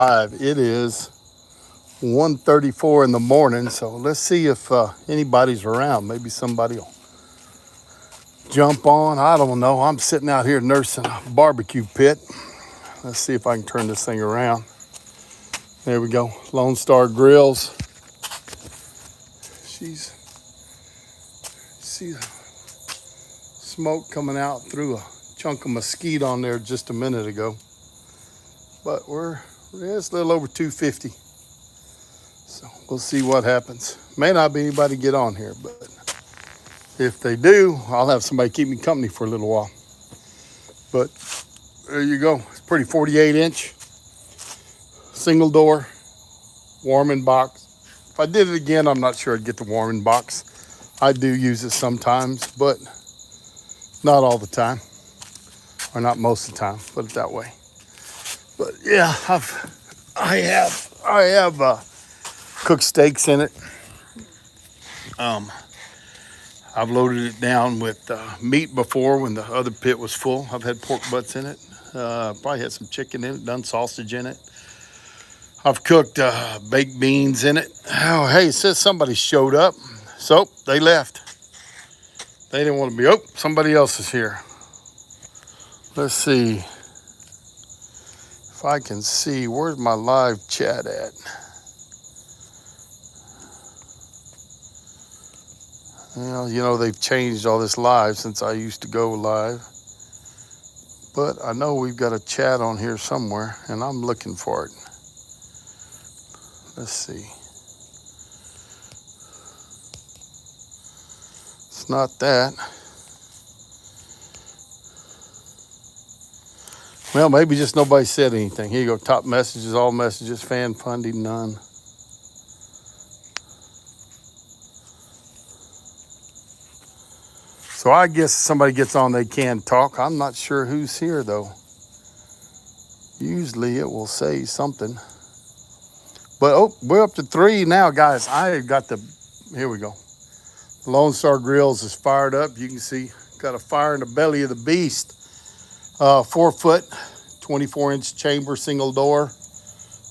It is 1:34 in the morning, so let's see if anybody's around. Maybe somebody will jump on. I don't know. I'm sitting out here nursing a barbecue pit. Let's see if I can turn this thing around. There we go. Lone Star Grills. She's see the smoke coming out through a chunk of mesquite on there just a minute ago. But it's a little over 250. So we'll see what happens. May not be anybody get on here, but if they do, I'll have somebody keep me company for a little while. But there you go. It's pretty 48-inch, single door, warming box. If I did it again, I'm not sure I'd get the warming box. I do use it sometimes, but not all the time, or not most of the time. Put it that way. But yeah, I have cooked steaks in it. I've loaded it down with meat before when the other pit was full. I've had pork butts in it. Probably had some chicken in it, done sausage in it. I've cooked baked beans in it. Oh, hey, it says somebody showed up. So they left. They didn't want to be, somebody else is here. Let's see if I can see. Where's my live chat at? Well, they've changed all this live since I used to go live. But I know we've got a chat on here somewhere, and I'm looking for it. Let's see. It's not that. Well, maybe just nobody said anything. Here you go. Top messages, all messages, fan funding, none. So I guess somebody gets on, they can talk. I'm not sure who's here, though. Usually it will say something. But, we're up to 3 now, guys. Here we go. The Lone Star Grills is fired up. You can see, got a fire in the belly of the beast. 4-foot, 24-inch chamber, single door.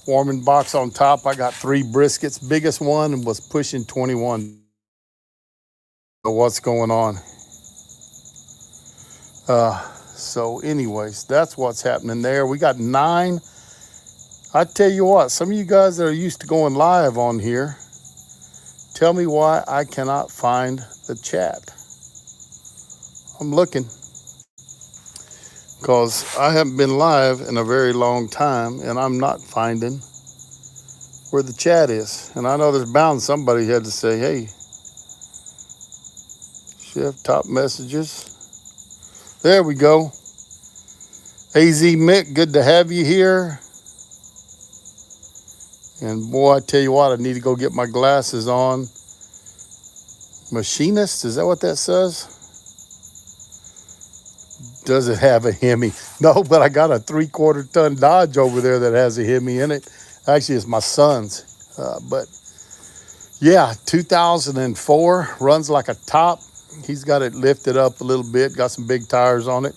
Warming box on top. I got 3 briskets. Biggest one was pushing 21. So what's going on? So anyways, that's what's happening there. We got 9. I tell you what, some of you guys that are used to going live on here, tell me why I cannot find the chat. I'm looking, because I haven't been live in a very long time, and I'm not finding where the chat is. And I know there's bound somebody had to say, hey, Chef, top messages. There we go. AZ Mick, good to have you here. And boy, I tell you what, I need to go get my glasses on. Machinist, is that what that says? Does it have a Hemi? No, but I got a 3/4 ton Dodge over there that has a Hemi in it. Actually, it's my son's. But yeah, 2004, runs like a top. He's got it lifted up a little bit, got some big tires on it.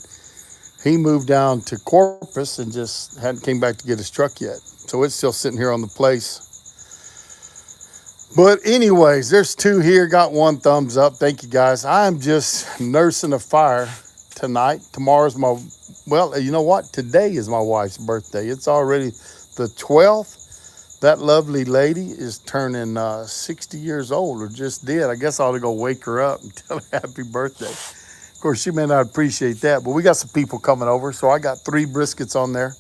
He moved down to Corpus and just hadn't came back to get his truck yet. So it's still sitting here on the place. But anyways, there's 2 here, got 1 thumbs up. Thank you, guys. I'm just nursing a fire tonight. Tomorrow's well, you know what? Today is my wife's birthday. It's already the 12th. That lovely lady is turning 60 years old, or just did. I guess I ought to go wake her up and tell her happy birthday. Of course, she may not appreciate that, but we got some people coming over. So I got 3 briskets on there.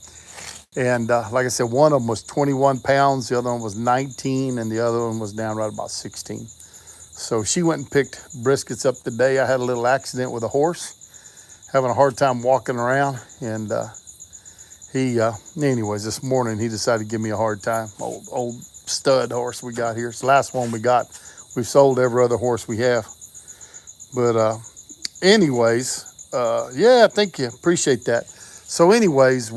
And like I said, one of them was 21 pounds, the other one was 19, and the other one was down right about 16. So she went and picked briskets up today. I had a little accident with a horse, having a hard time walking around. And anyways, this morning he decided to give me a hard time. Old stud horse we got here. It's the last one we got. We've sold every other horse we have. But anyways, yeah, thank you. Appreciate that. So anyways,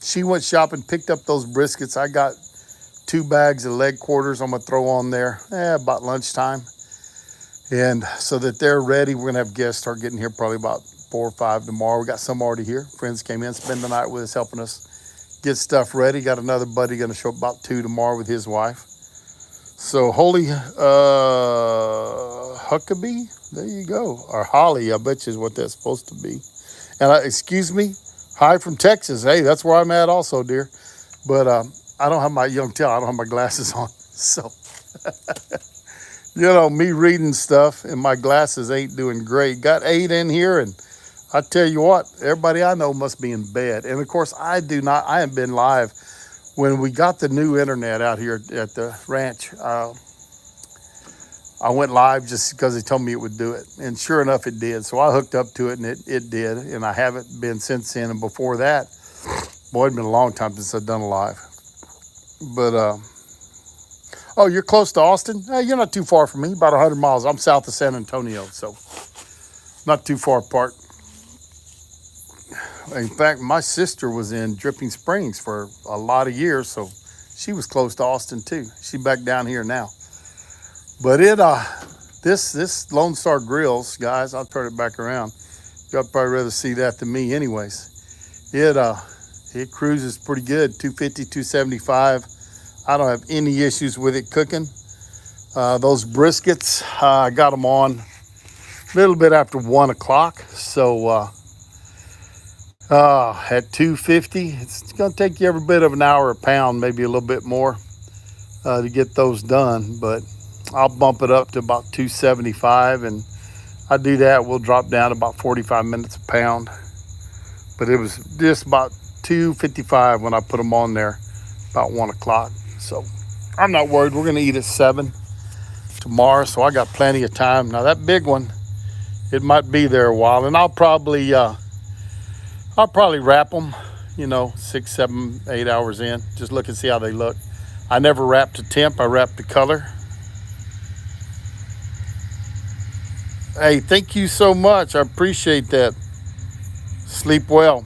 she went shopping, picked up those briskets. I got 2 bags of leg quarters I'm going to throw on there about lunchtime. And so that they're ready, we're going to have guests start getting here probably about 4 or 5 tomorrow. We got some already here. Friends came in, spend the night with us, helping us get stuff ready. Got another buddy going to show up about 2 tomorrow with his wife. So holy Huckabee, there you go. Or Holly, I bet you is what that's supposed to be. And excuse me, hi from Texas. Hey, that's where I'm at also, dear. But I don't have my, you can tell I don't have my glasses on. So, me reading stuff and my glasses ain't doing great. Got 8 in here, and I tell you what, everybody I know must be in bed. And of course, I haven't been live. When we got the new internet out here at the ranch, I went live just because they told me it would do it. And sure enough, it did. So I hooked up to it, and it did. And I haven't been since then. And before that, boy, it's been a long time since I've done a live. But, oh, you're close to Austin? You're not too far from me, about 100 miles. I'm south of San Antonio, so not too far apart. In fact, my sister was in Dripping Springs for a lot of years, so she was close to Austin too. She's back down here now. But this Lone Star Grills, guys, I'll turn it back around. Y'all probably rather see that than me anyways. It cruises pretty good, 250, 275. I don't have any issues with it cooking. Those briskets, I got them on a little bit after 1 o'clock, so at 250, it's going to take you every bit of an hour a pound, maybe a little bit more to get those done. But I'll bump it up to about 275, and I do that. We'll drop down to about 45 minutes a pound. But it was just about 255 when I put them on there, about 1 o'clock. So I'm not worried. We're going to eat at 7 tomorrow, so I got plenty of time. Now that big one, it might be there a while, and I'll probably wrap them, 6, 7, 8 hours in. Just look and see how they look. I never wrap to temp. I wrap to color. Hey, thank you so much. I appreciate that. Sleep well.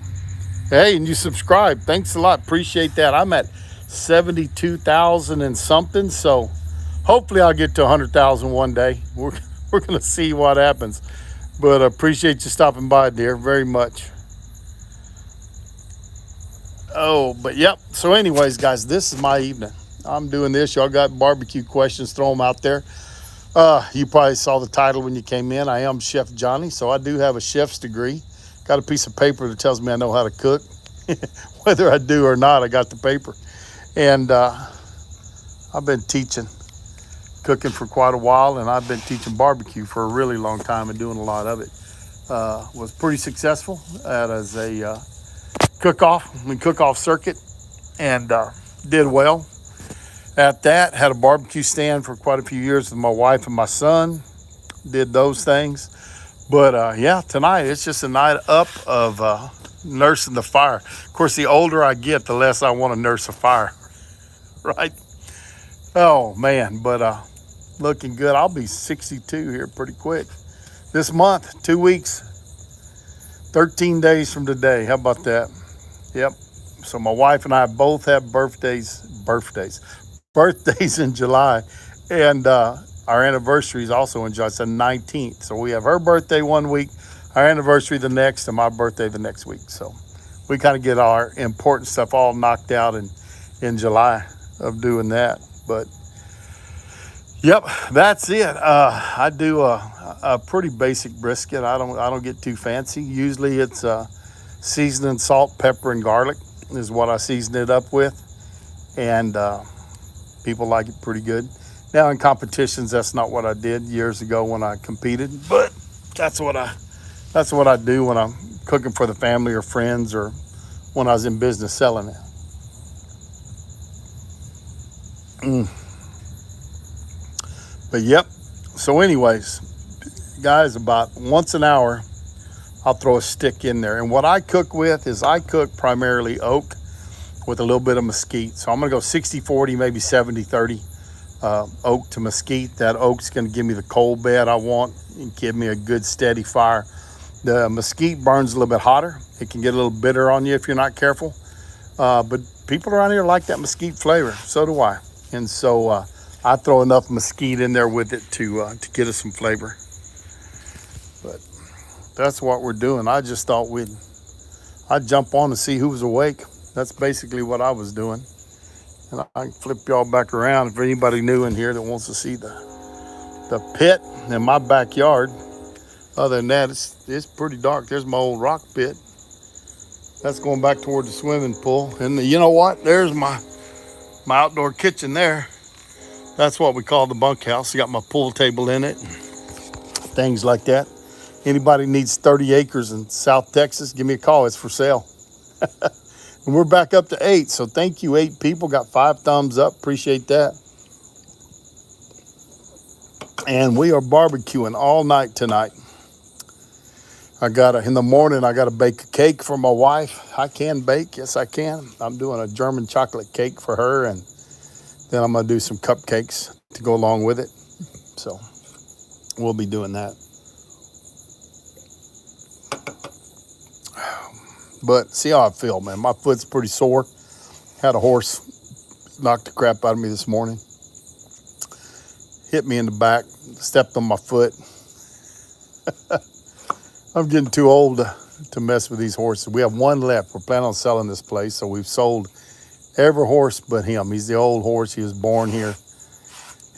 Hey, and you subscribe. Thanks a lot. Appreciate that. I'm at 72,000 and something, so hopefully I'll get to 100,000 one day. We're going to see what happens. But I appreciate you stopping by, dear, very much. Oh, but yep. So anyways, guys, this is my evening. I'm doing this. Y'all got barbecue questions, throw them out there. You probably saw the title when you came in. I am Chef Johnny, so I do have a chef's degree. Got a piece of paper that tells me I know how to cook. Whether I do or not, I got the paper. And I've been teaching cooking for quite a while, and I've been teaching barbecue for a really long time and doing a lot of it. Was pretty successful as a cook-off circuit, and did well at that. Had a barbecue stand for quite a few years with my wife and my son. Did those things. But yeah, tonight it's just a night up of nursing the fire. Of course, the older I get, the less I want to nurse a fire, right? Oh man, but looking good. I'll be 62 here pretty quick. This month, 2 weeks, 13 days from today. How about that? Yep. So my wife and I both have birthdays in July, and our anniversary is also in July. It's the 19th. So we have her birthday 1 week, our anniversary the next, and my birthday the next week. So we kind of get our important stuff all knocked out in July of doing that. But yep, that's it. I do a pretty basic brisket. I don't get too fancy. Usually it's seasoning, salt, pepper, and garlic is what I season it up with, and people like it pretty good. Now in competitions, that's not what I did years ago when I competed, but that's what I do when I'm cooking for the family or friends, or when I was in business selling it. But yep. So anyways, guys, about once an hour, I'll throw a stick in there. And what I cook with is I cook primarily oak with a little bit of mesquite. So I'm going to go 60-40, maybe 70-30 oak to mesquite. That oak's going to give me the coal bed I want and give me a good steady fire. The mesquite burns a little bit hotter. It can get a little bitter on you if you're not careful. But people around here like that mesquite flavor. So do I. And so I throw enough mesquite in there with it to get us some flavor. But that's what we're doing. I just thought I'd jump on and see who was awake. That's basically what I was doing. And I can flip y'all back around if anybody new in here that wants to see the pit in my backyard. Other than that, it's pretty dark. There's my old rock pit. That's going back toward the swimming pool. And you know what? There's my outdoor kitchen there. That's what we call the bunkhouse. I got my pool table in it, things like that. Anybody needs 30 acres in South Texas, give me a call. It's for sale. And we're back up to 8. So thank you, 8 people. Got 5 thumbs up. Appreciate that. And we are barbecuing all night tonight. In the morning, I got to bake a cake for my wife. I can bake. Yes, I can. I'm doing a German chocolate cake for her. And then I'm going to do some cupcakes to go along with it. So we'll be doing that. But see how I feel, man. My foot's pretty sore. Had a horse knock the crap out of me this morning. Hit me in the back. Stepped on my foot. I'm getting too old to mess with these horses. We have one left. We're planning on selling this place. So we've sold every horse but him. He's the old horse. He was born here.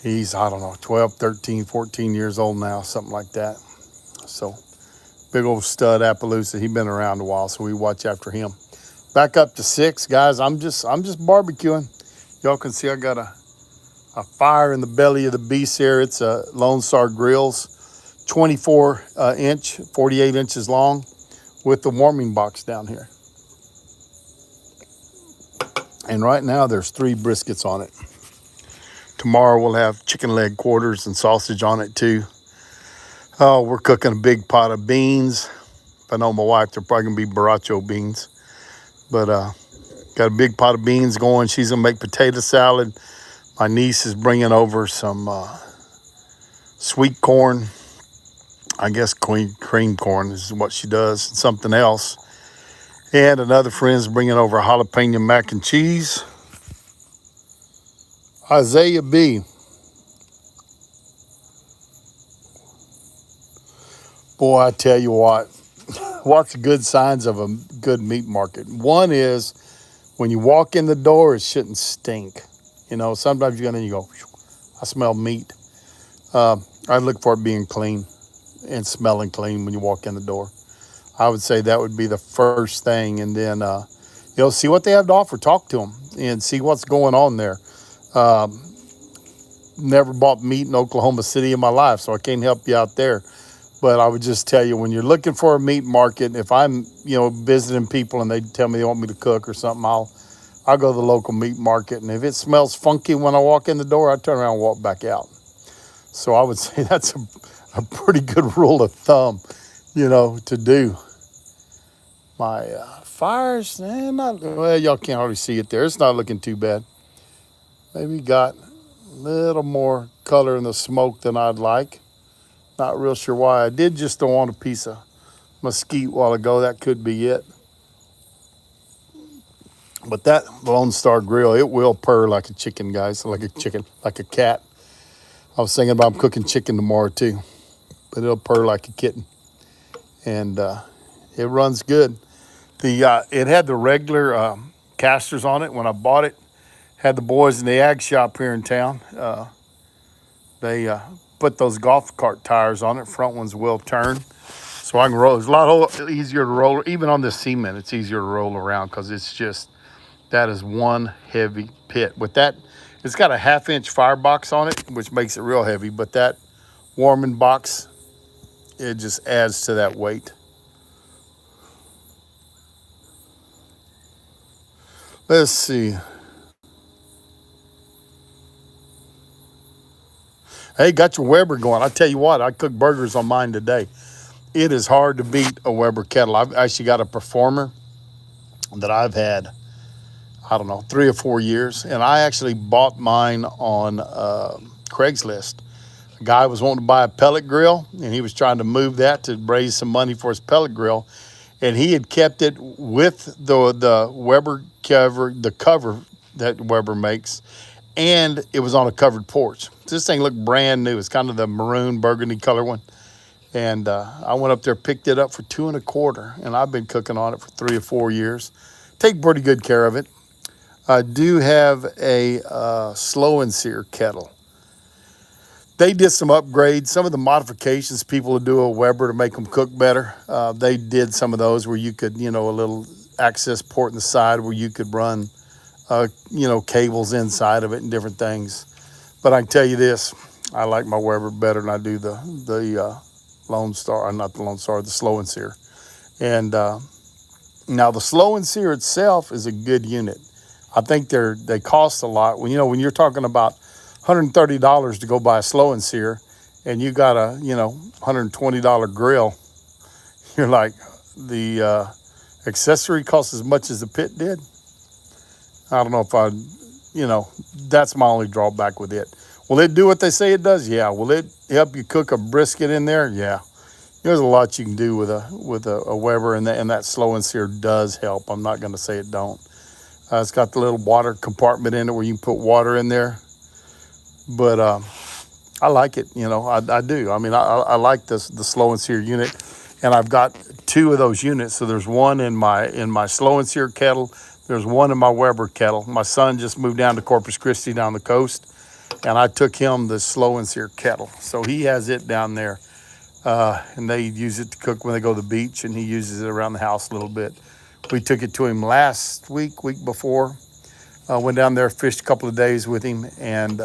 He's, 12, 13, 14 years old now, something like that. So big old stud Appaloosa. He's been around a while, so we watch after him. Back up to 6, guys. I'm just barbecuing. Y'all can see I got a fire in the belly of the beast here. It's a Lone Star Grills, 24 inch, 48 inches long, with the warming box down here. And right now there's 3 briskets on it. Tomorrow we'll have chicken leg quarters and sausage on it too. Oh, we're cooking a big pot of beans. If I know my wife, they're probably gonna be borracho beans. But got a big pot of beans going. She's gonna make potato salad. My niece is bringing over some sweet corn. I guess cream corn is what she does. Something else. And another friend's bringing over jalapeno mac and cheese. Isaiah B. Boy, I tell you what. What's the good signs of a good meat market? One is when you walk in the door, it shouldn't stink. You know, sometimes you go in and you go, I smell meat. I look for it being clean and smelling clean when you walk in the door. I would say that would be the first thing. And then, see what they have to offer. Talk to them and see what's going on there. Never bought meat in Oklahoma City in my life, so I can't help you out there. But I would just tell you, when you're looking for a meat market, if I'm, visiting people and they tell me they want me to cook or something, I'll go to the local meat market. And if it smells funky when I walk in the door, I turn around and walk back out. So I would say that's a pretty good rule of thumb, to do. My fires, y'all can't hardly see it there. It's not looking too bad. Maybe got a little more color in the smoke than I'd like. Not real sure why. I did just throw on a piece of mesquite a while ago. That could be it. But that Lone Star Grill, it will purr like a chicken, guys. Like a cat. I was thinking about cooking chicken tomorrow too. But it'll purr like a kitten. And it runs good. It had the regular casters on it when I bought it. Had the boys in the ag shop here in town. They put those golf cart tires on it. Front ones will turn. So I can roll. It's a lot easier to roll. Even on this cement, it's easier to roll around because that is one heavy pit. With that, it's got a 1/2-inch firebox on it, which makes it real heavy. But that warming box, it just adds to that weight. Let's see. Hey, got your Weber going. I tell you what, I cooked burgers on mine today. It is hard to beat a Weber kettle. I've actually got a Performer that I've had, 3 or 4 years. And I actually bought mine on Craigslist. A guy was wanting to buy a pellet grill, and he was trying to move that to raise some money for his pellet grill. And he had kept it with the Weber cover, the cover that Weber makes, and it was on a covered porch. This thing looked brand new. It's kind of the maroon burgundy color one. And I went up there, picked it up for $2.25, and I've been cooking on it for 3 or 4 years. take pretty good care of it. I do have a slow and sear kettle. They did some upgrades, some of the modifications people would do a Weber to make them cook better. They did some of those where you could, a little access port in the side where you could run, cables inside of it and different things. But I can tell you this, I like my Weber better than I do the Lone Star, not the Lone Star, the slow and sear. And now the slow and sear itself is a good unit. I think they cost a lot. When you're talking about $130 to go buy a slow and sear, and you got a $120 grill, you're like, the accessory costs as much as the pit did. I don't know if that's my only drawback with it. Will it do what they say it does? Yeah. Will it help you cook a brisket in there? Yeah. There's a lot you can do with a Weber, and that slow and sear does help. I'm not going to say it don't. It's got the little water compartment in it where you can put water in there. But I like it, I do. I mean, I like the slow and sear unit, and I've got two of those units. So there's one in my slow and sear kettle. There's one in my Weber kettle. My son just moved down to Corpus Christi down the coast, and I took him the slow and sear kettle. So he has it down there, and they use it to cook when they go to the beach, and he uses it around the house a little bit. We took it to him last week before. Went down there, fished a couple of days with him, and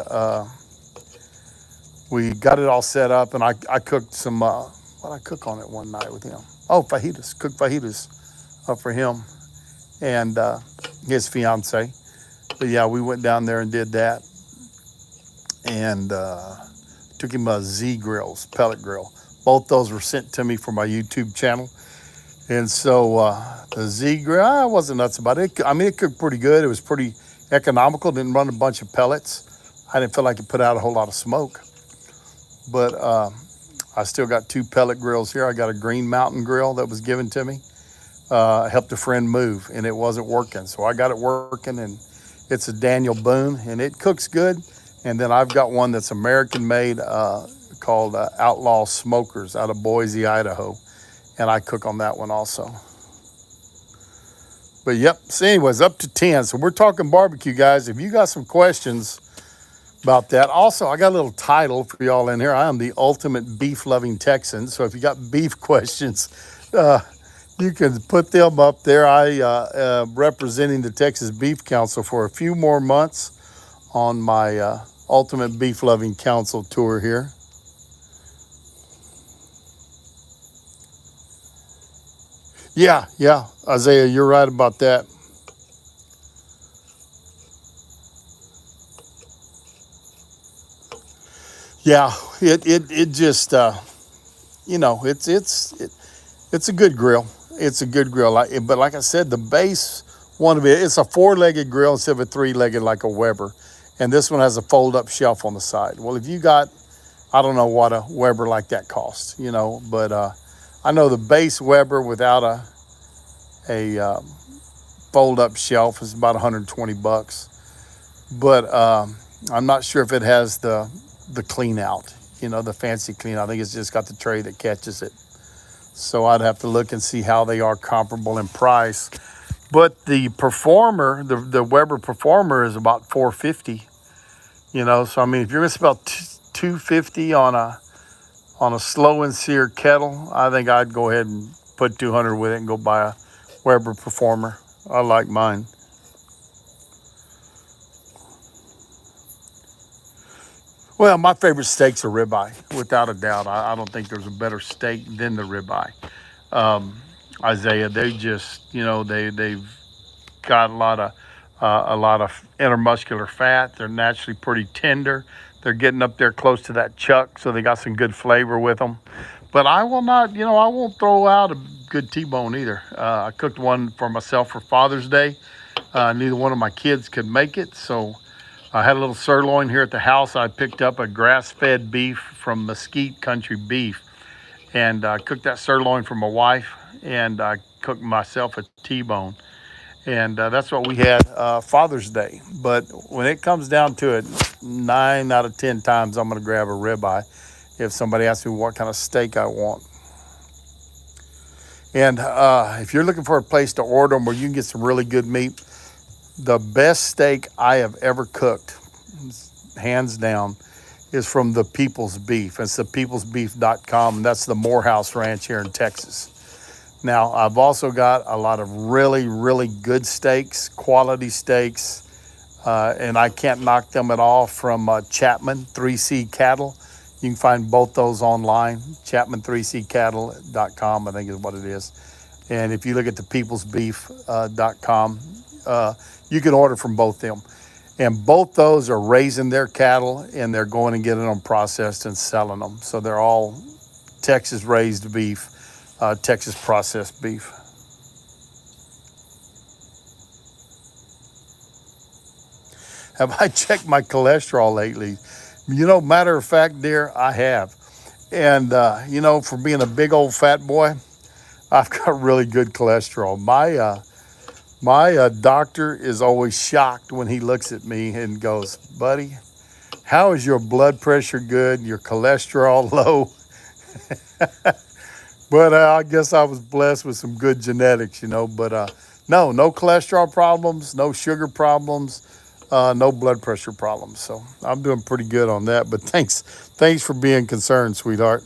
we got it all set up. And I cooked some, what did I cook on it one night with him? Oh, fajitas. Cooked fajitas for him and his fiance. But yeah, we went down there and did that. And took him a Z grills, pellet grill. Both those were sent to me for my YouTube channel. And so the Z grill, I wasn't nuts about it. I mean, it cooked pretty good. It was pretty economical. Didn't run a bunch of pellets. I didn't feel like it put out a whole lot of smoke. But I still got two pellet grills here. I got a Green Mountain grill that was given to me. I helped a friend move, and it wasn't working. So I got it working, and it's a Daniel Boone, and it cooks good. And then I've got one that's American-made called Outlaw Smokers out of Boise, Idaho. And I cook on that one also. But yep, so anyways, up to 10. So we're talking barbecue, guys. If you got some questions about that. Also, I got a little title for y'all in here. I am the ultimate beef-loving Texan. So if you got beef questions, you can put them up there. I representing the Texas Beef Council for a few more months on my Ultimate Beef-Loving Council tour here. Yeah, Isaiah, you're right about that. Yeah, it just it's a good grill. It's a good grill. But like I said, the base one of it's a four-legged grill instead of a three-legged like a Weber, and this one has a fold-up shelf on the side. Well, if you got, I don't know what a Weber like that costs, but I know the base Weber without a fold-up shelf is about $120. But I'm not sure if it has the clean out, the fancy clean. I think it's just got the tray that catches it. So I'd have to look and see how they are comparable in price. But the Performer, the Weber Performer is about $450. So I mean, if you're gonna spend about $250 on a slow and sear kettle, I think I'd go ahead and put $200 with it and go buy a Weber Performer. I like mine. Well, my favorite steak's a ribeye, without a doubt. I don't think there's a better steak than the ribeye. Isaiah, they just, they've got a lot of intermuscular fat. They're naturally pretty tender. They're getting up there close to that chuck, so they got some good flavor with them. But I will not, I won't throw out a good T-bone either. I cooked one for myself for Father's Day. Neither one of my kids could make it, so I had a little sirloin here at the house. I picked up a grass-fed beef from Mesquite Country Beef, and I cooked that sirloin for my wife, and I cooked myself a T-bone. And that's what we had Father's Day. But when it comes down to it, 9 out of 10 times I'm going to grab a ribeye if somebody asks me what kind of steak I want. And if you're looking for a place to order them where you can get some really good meat, the best steak I have ever cooked, hands down, is from the People's Beef. It's the peoplesbeef.com, and that's the Morehouse Ranch here in Texas. Now, I've also got a lot of really, really good steaks, quality steaks, and I can't knock them at all, from Chapman 3C Cattle. You can find both those online, chapman3ccattle.com, I think is what it is. And if you look at the peoplesbeef.com, you can order from both them. And both those are raising their cattle, and they're going and getting them processed and selling them. So they're all Texas raised beef, Texas processed beef. Have I checked my cholesterol lately? Matter of fact, dear, I have. And, for being a big old fat boy, I've got really good cholesterol. My doctor is always shocked when he looks at me and goes, buddy, how is your blood pressure good, your cholesterol low? But I guess I was blessed with some good genetics, But no cholesterol problems, no sugar problems, no blood pressure problems. So I'm doing pretty good on that. But thanks for being concerned, sweetheart.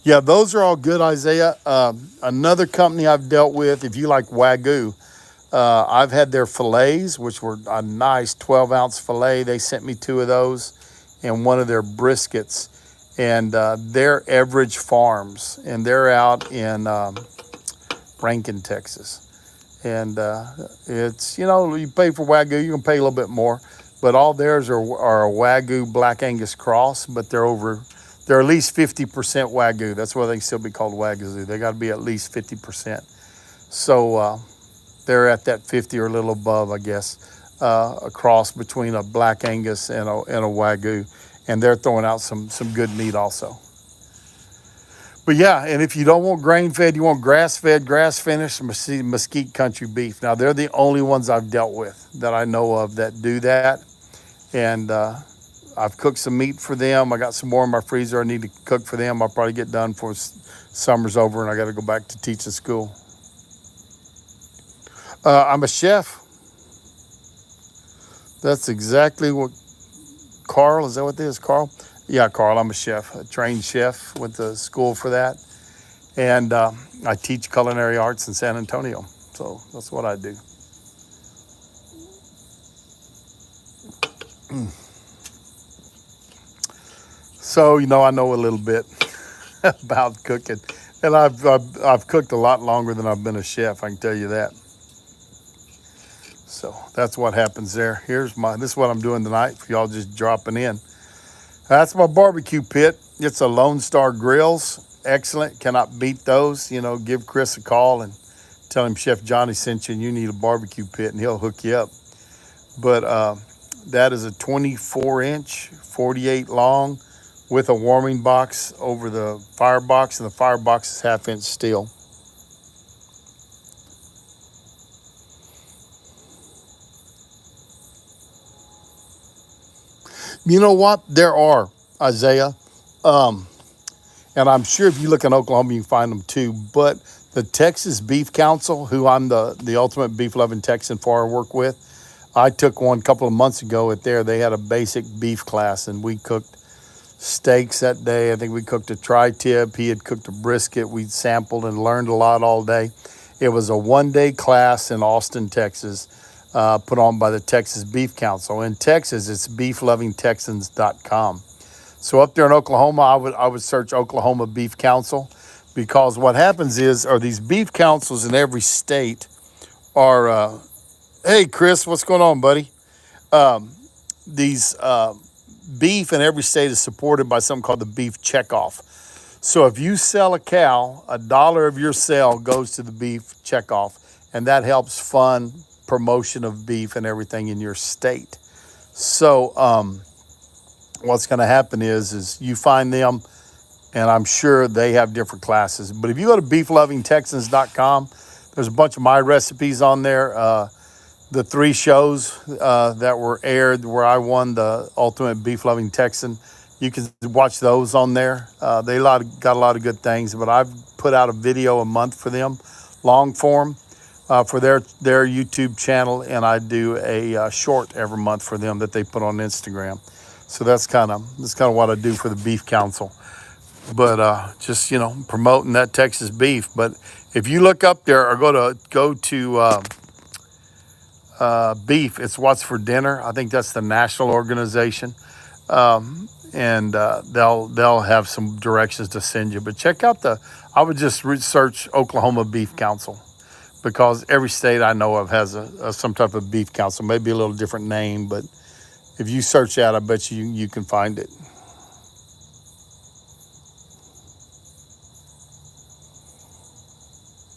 Yeah, those are all good, Isaiah. Another company I've dealt with, if you like Wagyu, I've had their fillets, which were a nice 12-ounce fillet. They sent me 2 of those and one of their briskets. And they're Average Farms, and they're out in Rankin, Texas. And it's, you pay for Wagyu, you can pay a little bit more. But all theirs are a Wagyu Black Angus cross, but they're at least 50% Wagyu. That's why they can still be called Wagyu. They got to be at least 50%. So they're at that 50 or a little above, I guess, a cross between a Black Angus and a Wagyu. And they're throwing out some good meat also. But yeah, and if you don't want grain-fed, you want grass-fed, grass-finished Mesquite Country beef. Now, they're the only ones I've dealt with that I know of that do that. And I've cooked some meat for them. I got some more in my freezer I need to cook for them. I'll probably get done before summer's over and I got to go back to teaching school. I'm a chef. That's exactly what Carl, is that what this is, Carl? Yeah, Carl, I'm a chef, a trained chef. Went to school for that. And I teach culinary arts in San Antonio. So that's what I do. So, I know a little bit about cooking. And I've cooked a lot longer than I've been a chef, I can tell you that. So that's what happens there. This is what I'm doing tonight for y'all just dropping in. That's my barbecue pit. It's a Lone Star Grills. Excellent. Cannot beat those. Give Chris a call and tell him Chef Johnny sent you and you need a barbecue pit and he'll hook you up. But that is a 24-inch, 48 long with a warming box over the firebox, and the firebox is 1/2-inch steel. You know what? There are, Isaiah. And I'm sure if you look in Oklahoma, you can find them too. But the Texas Beef Council, who I'm the ultimate beef-loving Texan for, I work with, I took one a couple of months ago at there. They had a basic beef class, and we cooked steaks that day. I think we cooked a tri-tip. He had cooked a brisket. We sampled and learned a lot all day. It was a one-day class in Austin, Texas, put on by the Texas Beef Council. In Texas, it's beeflovingtexans.com. So up there in Oklahoma, I would search Oklahoma Beef Council, because what happens is these beef councils in every state are, hey, Chris, what's going on, buddy? These beef in every state is supported by something called the beef checkoff. So if you sell a cow, $1 of your sale goes to the beef checkoff, and that helps fund promotion of beef and everything in your state. So what's going to happen is you find them, and I'm sure they have different classes. But if you go to beeflovingtexans.com, there's a bunch of my recipes on there. The 3 shows that were aired where I won the Ultimate Beef Loving Texan You can watch those on there. They got a lot of good things, but I've put out a video a month for them, long form, for their YouTube channel, and I do a short every month for them that they put on Instagram. So that's kind of what I do for the Beef Council. But just promoting that Texas beef. But if you look up there or go to beef, it's What's for Dinner. I think that's the national organization. And they'll have some directions to send you. But check out I would just research Oklahoma Beef Council, because every state I know of has some type of beef council, maybe a little different name, but if you search that, I bet you can find it.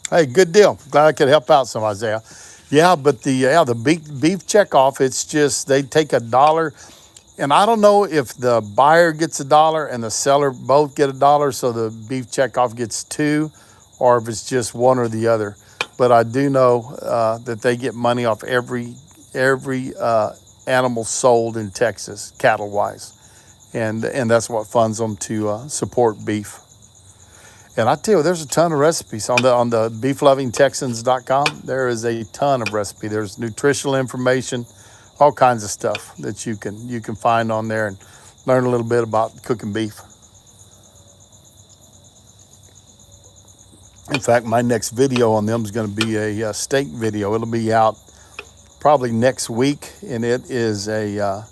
Hey, good deal. Glad I could help out some, Isaiah. Yeah, but the beef checkoff, it's just they take $1. And I don't know if the buyer gets $1 and the seller both get $1, so the beef checkoff gets $2, or if it's just one or the other. But I do know that they get money off every animal sold in Texas, cattle-wise, and that's what funds them to support beef. And I tell you, there's a ton of recipes on the beeflovingtexans.com. There is a ton of recipe. There's nutritional information, all kinds of stuff that you can find on there and learn a little bit about cooking beef. In fact, my next video on them is going to be a steak video. It'll be out probably next week, and it is a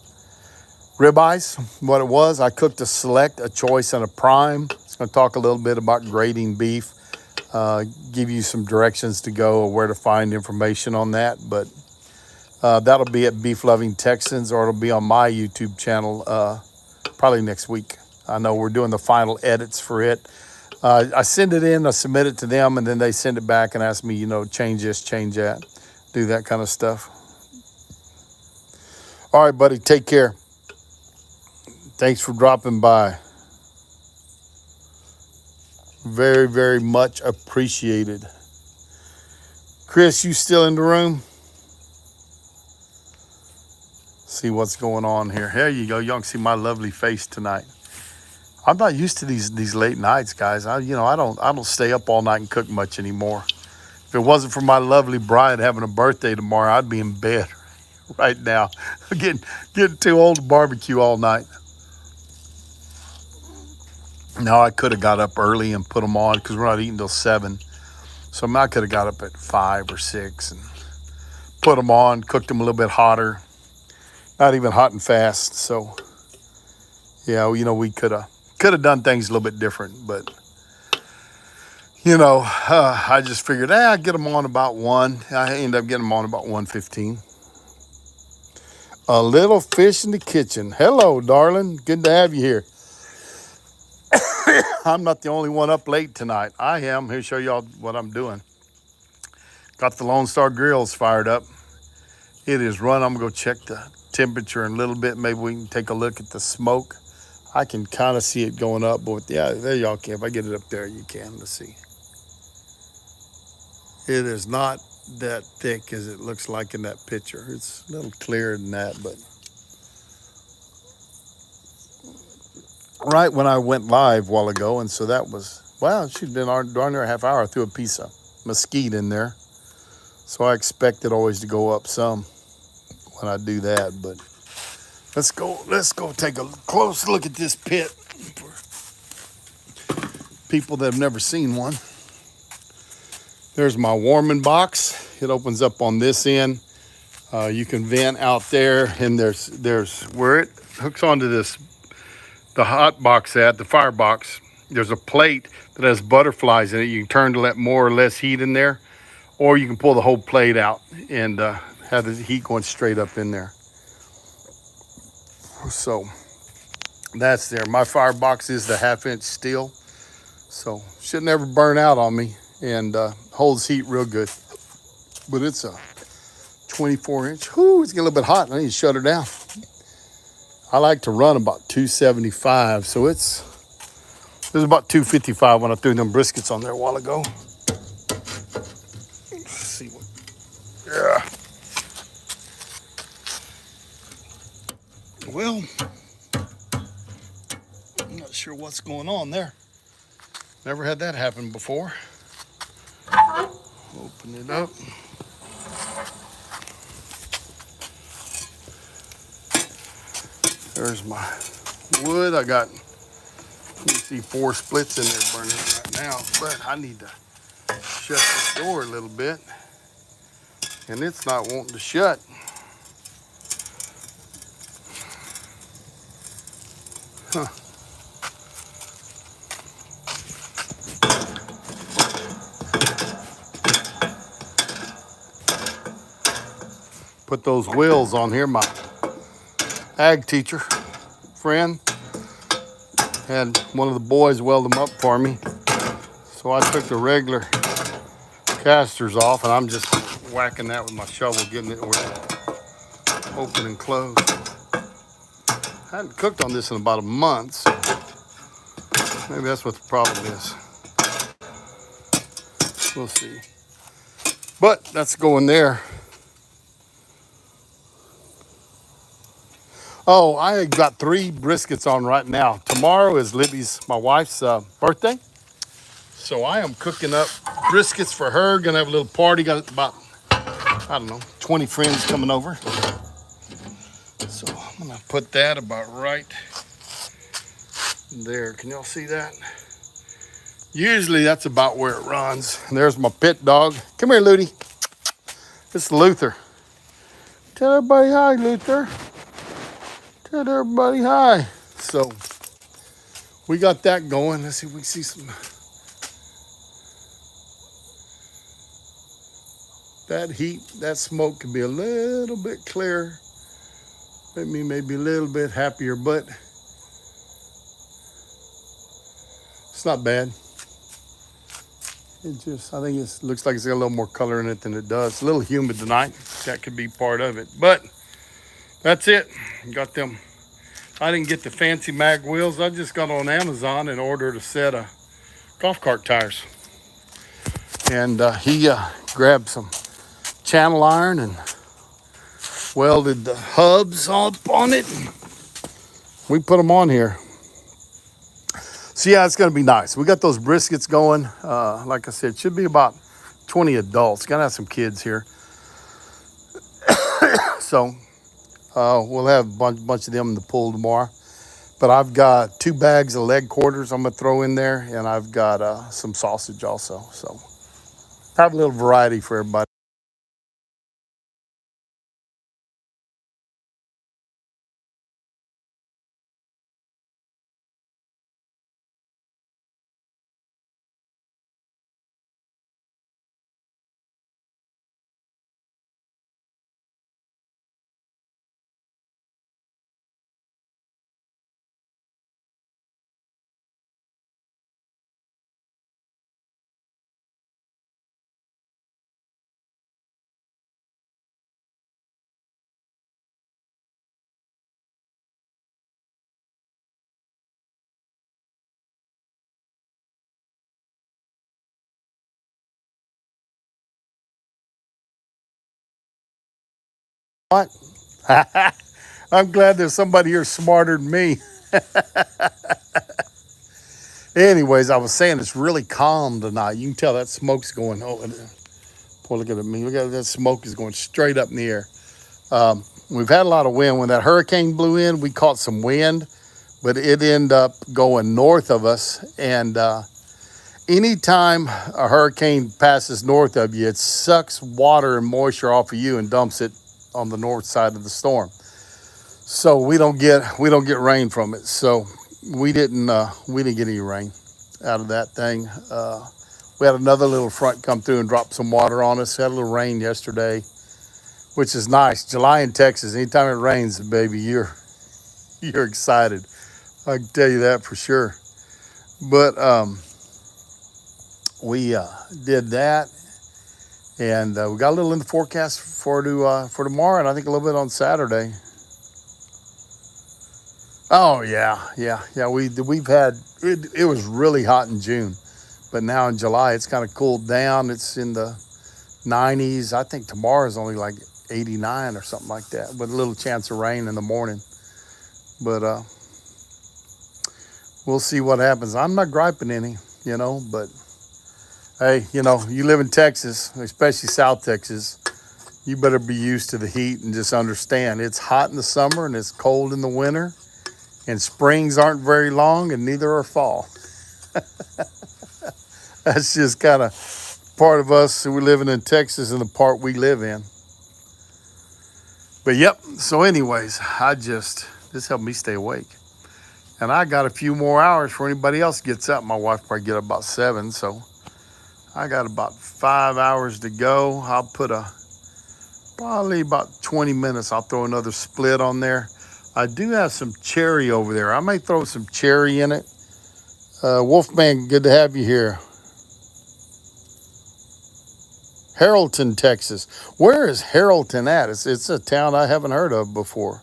ribeyes. What it was, I cooked a select, a choice, and a prime. It's going to talk a little bit about grading beef, give you some directions to go or where to find information on that. But that'll be at Beef Loving Texans, or it'll be on my YouTube channel probably next week. I know we're doing the final edits for it. I send it in, I submit it to them, and then they send it back and ask me, change this, change that, do that kind of stuff. All right, buddy, take care. Thanks for dropping by. Very, very much appreciated. Chris, you still in the room? See what's going on here. There you go. Y'all can see my lovely face tonight. I'm not used to these late nights, guys. I don't stay up all night and cook much anymore. If it wasn't for my lovely bride having a birthday tomorrow, I'd be in bed right now. Getting too old to barbecue all night. Now, I could have got up early and put them on because we're not eating till 7. So I could have got up at 5 or 6 and put them on, cooked them a little bit hotter. Not even hot and fast. So, yeah, we could have done things a little bit different. But, I just figured, I'd get them on about 1. I ended up getting them on about 1:15. A little fish in the kitchen. Hello, darling. Good to have you here. I'm not the only one up late tonight. I am. Here to show y'all what I'm doing. Got the Lone Star Grills fired up. It is run. I'm going to go check the temperature in a little bit. Maybe we can take a look at the smoke. I can kind of see it going up. But yeah, there y'all can. If I get it up there, you can. Let's see. It is not that thick as it looks like in that picture. It's a little clearer than that, but right when I went live a while ago, and so that was, she'd been darn near a half hour. I threw a piece of mesquite in there. So I expect it always to go up some when I do that. But let's go take a close look at this pit for people that have never seen one. There's my warming box. It opens up on this end. You can vent out there, and there's where it hooks onto the hot box the firebox. There's a plate that has butterflies in it. You can turn to let more or less heat in there, or you can pull the whole plate out and have the heat going straight up in there. So that's there. My firebox is the 1/2-inch steel, so should never burn out on me, and holds heat real good. But it's a 24-inch. Whoo, it's getting a little bit hot. I need to shut her down. I like to run about 275, so it was about 255 when I threw them briskets on there a while ago. Let's see what. Yeah. Well, sure what's going on there. Never had that happen before. Open it up. There's my wood. I got, you see 4 splits in there burning right now, but I need to shut this door a little bit, and it's not wanting to shut. Huh. Put those wheels on here. My ag teacher friend had one of the boys weld them up for me. So I took the regular casters off, and I'm just whacking that with my shovel, getting it open and closed. I hadn't cooked on this in about a month, so maybe that's what the problem is. We'll see. But that's going there. Oh, I got 3 briskets on right now. Tomorrow is Libby's, my wife's birthday. So I am cooking up briskets for her. Gonna have a little party. Got about, I don't know, 20 friends coming over. So I'm gonna put that about right there. Can y'all see that? Usually that's about where it runs. And there's my pit dog. Come here, Ludi. This is Luther. Tell everybody hi, Luther. Tell everybody hi. So we got that going. Let's see if we can see some. That heat, that smoke can be a little bit clearer. Make me maybe a little bit happier, but it's not bad. It just, I think it looks like it's got a little more color in it than it does. It's a little humid tonight. That could be part of it, but that's it. Got them. I didn't get the fancy mag wheels. I just got on Amazon and ordered a set of golf cart tires. And he grabbed some channel iron and welded the hubs up on it. We put them on here. So yeah, it's gonna be nice. We got those briskets going. Like I said, should be about 20 adults. Gotta have some kids here. So we'll have a bunch of them in the pool tomorrow. But I've got 2 bags of leg quarters I'm gonna throw in there, and I've got some sausage also. So have a little variety for everybody. What? I'm glad there's somebody here smarter than me. Anyways, I was saying it's really calm tonight. You can tell that smoke's going. Oh, boy, look at me. Look at that smoke is going straight up in the air. We've had a lot of wind. When that hurricane blew in, we caught some wind, but it ended up going north of us. And anytime a hurricane passes north of you, it sucks water and moisture off of you and dumps it on the north side of the storm. So we don't get rain from it. So we didn't get any rain out of that thing. We had another little front come through and drop some water on us. Had a little rain yesterday, which is nice. July in Texas, anytime it rains, baby, you're excited. I can tell you that for sure. But we did that, and we got a little in the forecast for tomorrow, and I think a little bit on Saturday. Oh yeah. We've had it. It was really hot in June, but now in July it's kind of cooled down. It's in the 90s. I think tomorrow is only like 89 or something like that, with a little chance of rain in the morning. But we'll see what happens. I'm not griping any, but hey, you live in Texas, especially South Texas. You better be used to the heat and just understand it's hot in the summer and it's cold in the winter, and springs aren't very long and neither are fall. That's just kind of part of us who are living in Texas and the part we live in. But yep, so anyways, this helped me stay awake. And I got a few more hours before anybody else gets up. My wife probably get up about 7, so I got about 5 hours to go. I'll put probably about 20 minutes. I'll throw another split on there. I do have some cherry over there. I may throw some cherry in it. Wolfman, good to have you here. Harrelton, Texas. Where is Harrelton at? It's a town I haven't heard of before.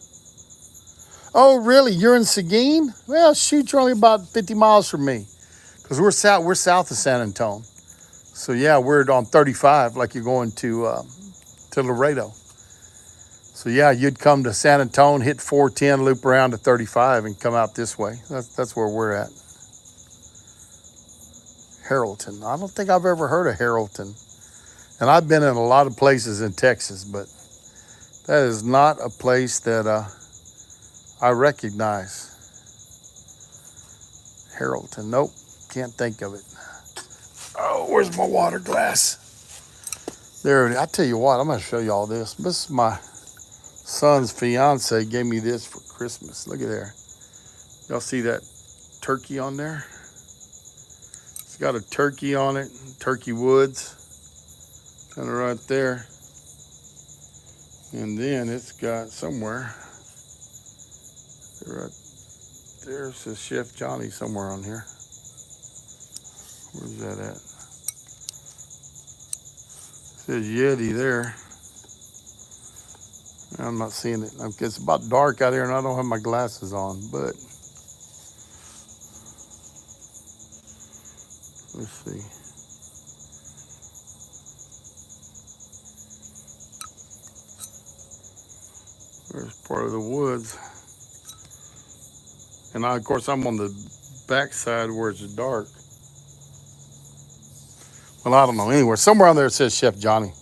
Oh, really? You're in Seguin? Well, shoot, you're only about 50 miles from me. Because we're south of San Antonio. So, yeah, we're on 35, like you're going to Laredo. So, yeah, you'd come to San Antonio, hit 410, loop around to 35, and come out this way. That's where we're at. Harrelton. I don't think I've ever heard of Harrelton. And I've been in a lot of places in Texas, but that is not a place that I recognize. Harrelton. Nope, can't think of it. Oh, where's my water glass? There it is. I tell you what, I'm going to show you all this. This is my son's fiance gave me this for Christmas. Look at there. Y'all see that turkey on there? It's got a turkey on it, turkey woods. Kind of right there. And then it's got somewhere, right there, it says Chef Johnny somewhere on here. Where's that at? It says Yeti there. I'm not seeing it. It's about dark out here and I don't have my glasses on, but let's see. There's part of the woods. And of course, I'm on the back side where it's dark. Well, I don't know. Anywhere, somewhere on there it says Chef Johnny.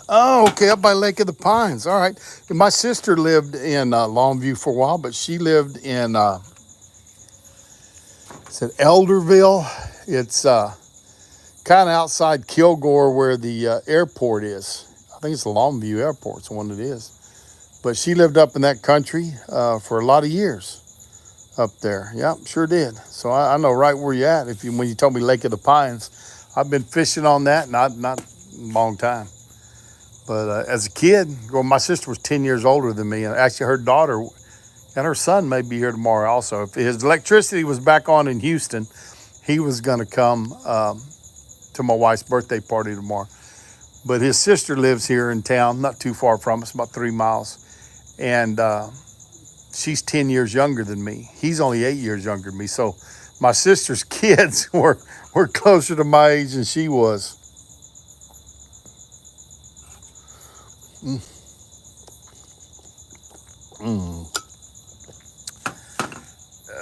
Oh, okay, up by Lake of the Pines. All right. My sister lived in Longview for a while, but she lived in, it's in Elderville. It's kind of outside Kilgore where the airport is. I think it's the Longview Airport. It's the one it is. But she lived up in that country for a lot of years up there. Yep, sure did. So I know right where you're at. When you told me Lake of the Pines, I've been fishing on that, not a long time. But as a kid, well, my sister was 10 years older than me. And actually her daughter and her son may be here tomorrow also. If his electricity was back on in Houston, he was going to come to my wife's birthday party tomorrow. But his sister lives here in town, not too far from us, about 3 miles. And she's 10 years younger than me. He's only 8 years younger than me. So my sister's kids were closer to my age than she was.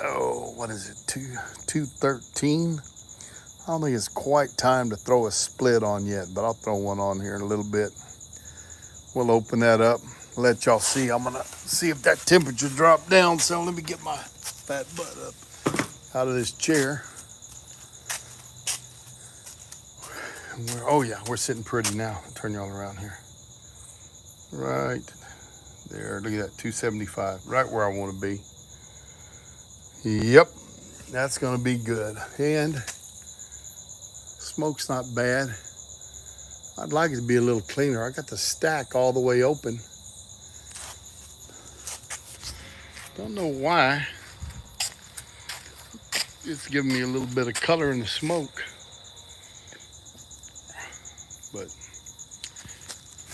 Oh, what is it? 2:13? I don't think it's quite time to throw a split on yet, but I'll throw one on here in a little bit. We'll open that up, let y'all see. I'm gonna see if that temperature dropped down. So let me get my fat butt up out of this chair. Oh yeah, we're sitting pretty now. I'll turn y'all around here. Right there, look at that, 275, right where I want to be. Yep, that's gonna be good. And smoke's not bad. I'd like it to be a little cleaner. I got the stack all the way open. Don't know why. It's giving me a little bit of color in the smoke. But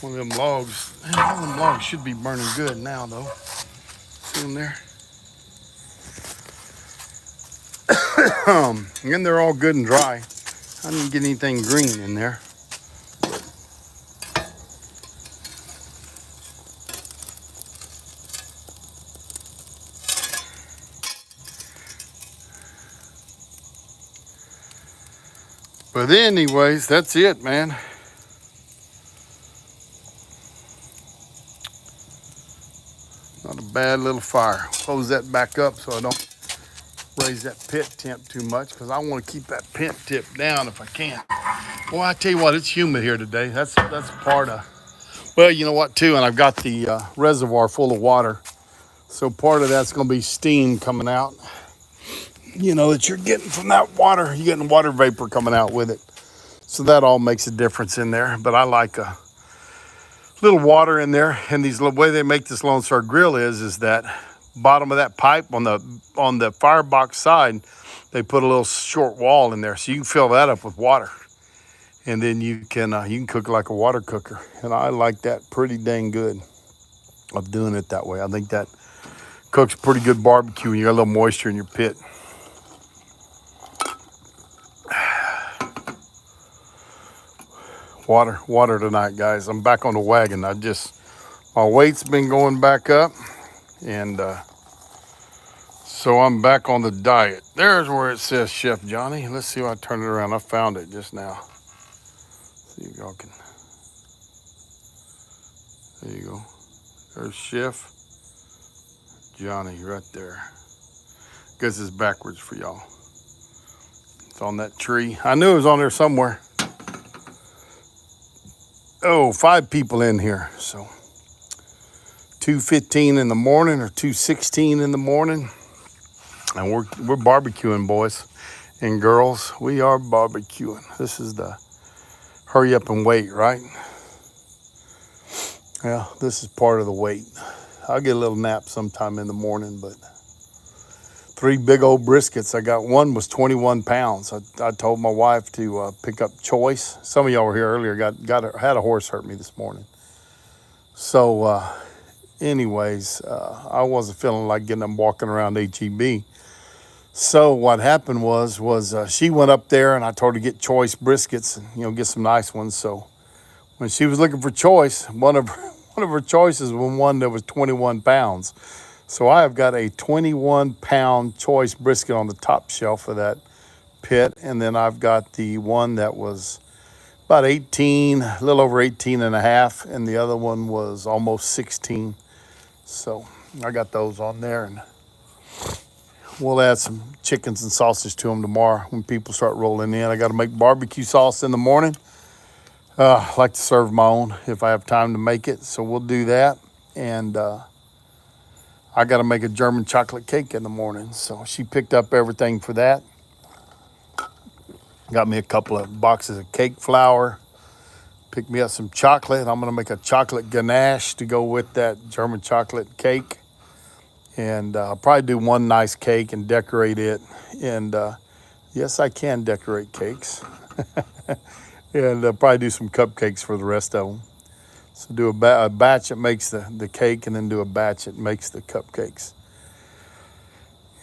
one of them logs should be burning good now though. See them there? And they're all good and dry. I didn't get anything green in there. But anyways, that's it, man. Not a bad little fire. Close that back up so I don't raise that pit temp too much, because I want to keep that pit tip down if I can. Boy, I tell you what, it's humid here today. That's part of, well, you know what, too, and I've got the reservoir full of water. So part of that's going to be steam coming out. You know, that you're getting from that water. You're getting water vapor coming out with it. So that all makes a difference in there. But I like a little water in there. And the way they make this Lone Star Grill is that bottom of that pipe on the firebox side, they put a little short wall in there. So you can fill that up with water. And then you can cook like a water cooker. And I like that pretty dang good of doing it that way. I think that cooks pretty good barbecue when you got a little moisture in your pit. Water tonight, guys. I'm back on the wagon. My weight's been going back up, and so I'm back on the diet. There's where it says Chef Johnny. Let's see if I turn it around. I found it just now. See if y'all can. There you go. There's Chef Johnny right there. Guess it's backwards for y'all. It's on that tree. I knew it was on there somewhere. Oh, 5 people in here. So 2:15 in the morning or 2:16 in the morning. And we're barbecuing, boys and girls. We are barbecuing. This is the hurry up and wait, right? Yeah, this is part of the wait. I'll get a little nap sometime in the morning, but 3 big old briskets. I got one was 21 pounds. I told my wife to pick up Choice. Some of y'all were here earlier. Had a horse hurt me this morning. So, anyways, I wasn't feeling like getting up walking around HEB. So what happened was she went up there and I told her to get Choice briskets and get some nice ones. So when she was looking for Choice, one of her choices was one that was 21 pounds. So I have got a 21-pound Choice brisket on the top shelf of that pit. And then I've got the one that was about 18, a little over 18 and a half. And the other one was almost 16. So I got those on there. And we'll add some chickens and sausage to them tomorrow when people start rolling in. I got to make barbecue sauce in the morning. I like to serve my own if I have time to make it. So we'll do that. And I got to make a German chocolate cake in the morning. So she picked up everything for that. Got me a couple of boxes of cake flour. Picked me up some chocolate. I'm going to make a chocolate ganache to go with that German chocolate cake. And I'll probably do one nice cake and decorate it. And yes, I can decorate cakes. And probably do some cupcakes for the rest of them. So do a batch that makes the cake, and then do a batch that makes the cupcakes.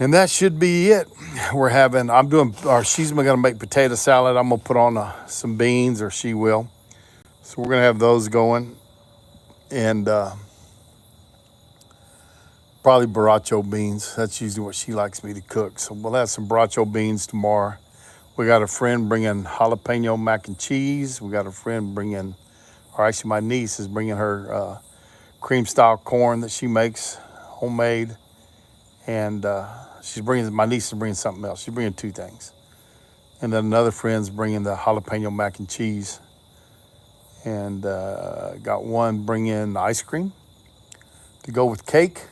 And that should be it. She's going to make potato salad. I'm going to put on some beans, or she will. So we're going to have those going. And probably borracho beans. That's usually what she likes me to cook. So we'll have some borracho beans tomorrow. We got a friend bringing jalapeno mac and cheese. We got a friend bringing, or actually my niece is bringing her cream style corn that she makes homemade. And my niece is bringing something else. She's bringing 2 things. And then another friend's bringing the jalapeno mac and cheese. And got one bringing ice cream to go with cake.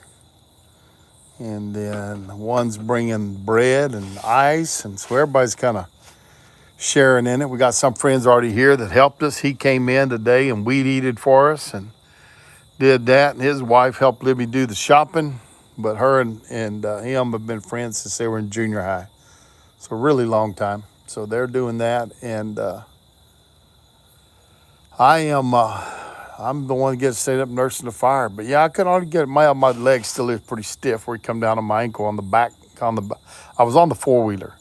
And then one's bringing bread and ice. And so everybody's kind of sharing in it. We got some friends already here that helped us. He came in today and weed eated for us and did that. And his wife helped Libby do the shopping. But her and him have been friends since they were in junior high. So a really long time. So they're doing that. And I'm the one that gets stayed up nursing the fire. But yeah, I could already get my leg still is pretty stiff where he come down on my ankle on the back. I was on the 4-wheeler.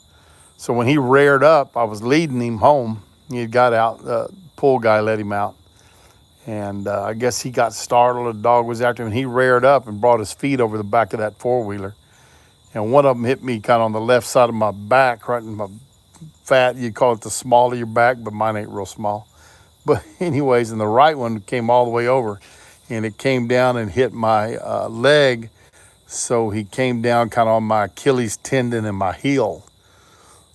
So when he reared up, I was leading him home. He got out, pool guy let him out. And I guess he got startled. The dog was after him, and he reared up and brought his feet over the back of that 4-wheeler. And one of them hit me kind of on the left side of my back, right in fat. You call it the small of your back, but mine ain't real small. But anyways, and the right one came all the way over, and it came down and hit my leg. So he came down kind of on my Achilles tendon and my heel.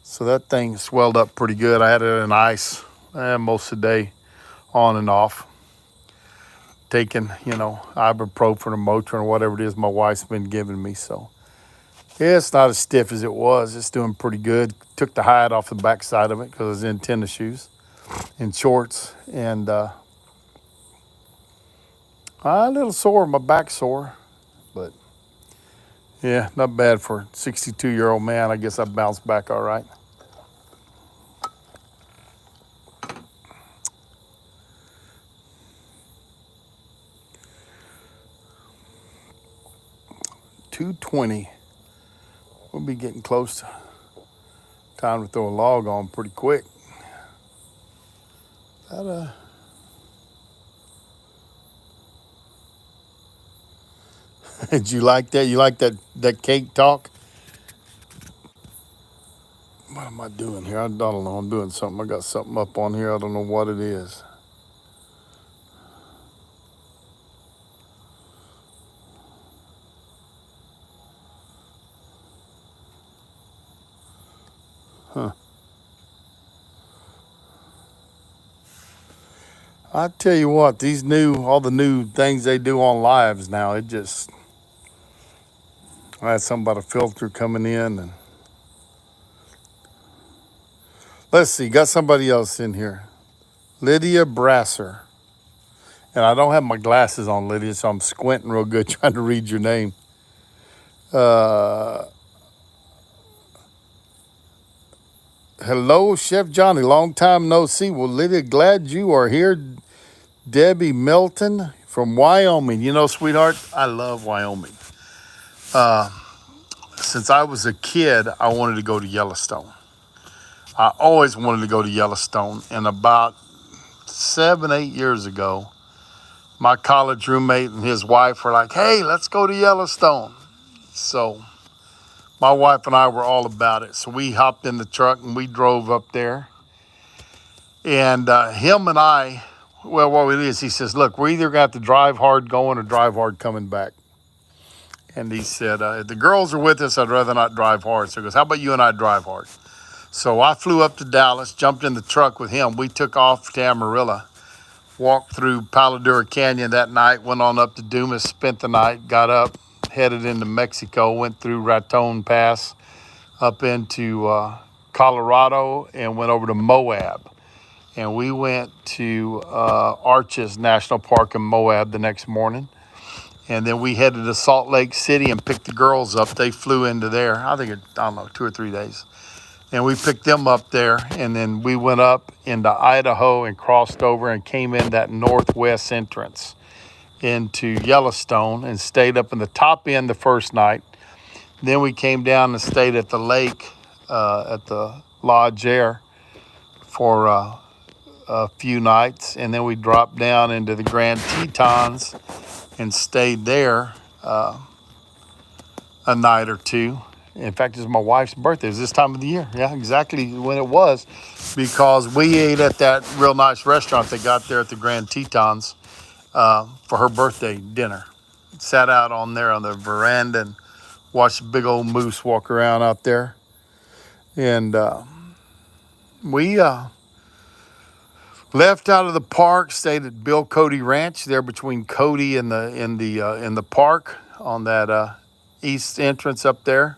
So that thing swelled up pretty good. I had it in ice most of the day, on and off, taking, ibuprofen or Motrin or whatever it is my wife's been giving me. So yeah, it's not as stiff as it was. It's doing pretty good. Took the hide off the backside of it because I was in tennis shoes and shorts. And a little sore, my back sore. But yeah, not bad for a 62-year-old man. I guess I bounced back all right. $2.20. We'll be getting close to time to throw a log on pretty quick. Did you like that? You like that cake talk? What am I doing here? I don't know. I'm doing something. I got something up on here. I don't know what it is. Huh. I tell you what, all the new things they do on lives now, I had something about a filter coming in, and let's see, got somebody else in here. Lydia Brasser. And I don't have my glasses on, Lydia, so I'm squinting real good trying to read your name. Hello, Chef Johnny. Long time no see. Well, Lydia, glad you are here. Debbie Milton from Wyoming. You know, sweetheart, I love Wyoming. Since I was a kid, I wanted to go to Yellowstone. I always wanted to go to Yellowstone. And about 7, 8 years ago, my college roommate and his wife were like, hey, let's go to Yellowstone. So my wife and I were all about it. So we hopped in the truck and we drove up there. And him and I, well, what it is, he says, look, we're either going to have to drive hard going or drive hard coming back. And he said, if the girls are with us, I'd rather not drive hard. So he goes, how about you and I drive hard? So I flew up to Dallas, jumped in the truck with him. We took off to Amarillo, walked through Palo Duro Canyon that night, went on up to Dumas, spent the night, got up, headed into Mexico, went through Raton Pass, up into Colorado, and went over to Moab. And we went to Arches National Park in Moab the next morning. And then we headed to Salt Lake City and picked the girls up. They flew into there, I don't know, 2 or 3 days. And we picked them up there. And then we went up into Idaho and crossed over and came in that northwest entrance into Yellowstone and stayed up in the top end the first night. Then we came down and stayed at the lake, at the Lodge Air for a few nights. And then we dropped down into the Grand Tetons and stayed there a night or two. In fact, it was my wife's birthday. It was this time of the year. Yeah, exactly when it was, because we ate at that real nice restaurant they got there at the Grand Tetons for her birthday dinner. Sat out on there on the veranda and watched a big old moose walk around out there. And we left out of the park, stayed at Bill Cody Ranch there between Cody and the park on that east entrance up there.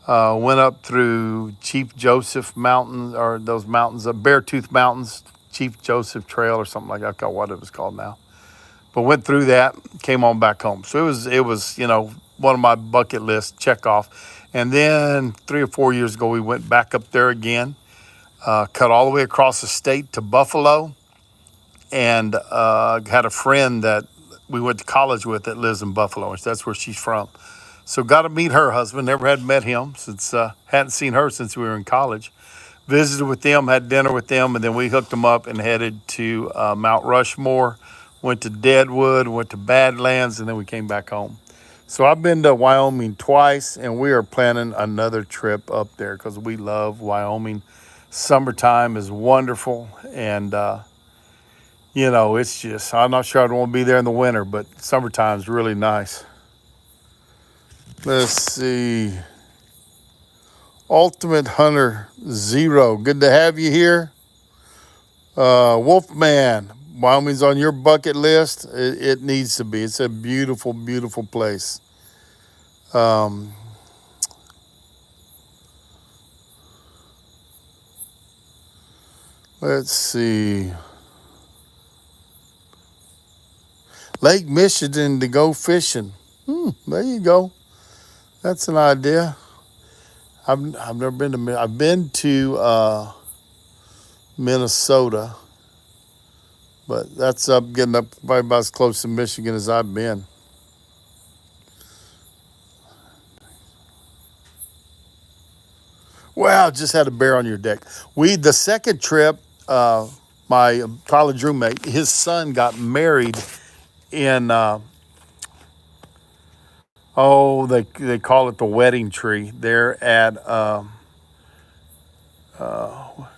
Went up through Chief Joseph Mountain, or those mountains, Beartooth Mountains, Chief Joseph Trail or something like that. I forgot what it was called now. But went through that, came on back home. So it was one of my bucket list check off. And then 3 or 4 years ago, we went back up there again, cut all the way across the state to Buffalo, and had a friend that we went to college with that lives in Buffalo. That's where she's from. So got to meet her husband. Never had met him since, hadn't seen her since we were in college. Visited with them, had dinner with them, and then we hooked them up and headed to Mount Rushmore, went to Deadwood, went to Badlands, and then we came back home. So I've been to Wyoming twice, and we are planning another trip up there because we love Wyoming. Summertime is wonderful, and it's just, I'm not sure I'd want to be there in the winter, but summertime is really nice. Let's see. Ultimate Hunter Zero. Good to have you here. Wolfman, Wyoming's on your bucket list. It needs to be. It's a beautiful, beautiful place. Let's see. Lake Michigan to go fishing. There you go. That's an idea. I've never been to. I've been to Minnesota, but that's getting up probably about as close to Michigan as I've been. Wow, just had a bear on your deck. The second trip, my college roommate, his son got married in they call it the wedding tree there at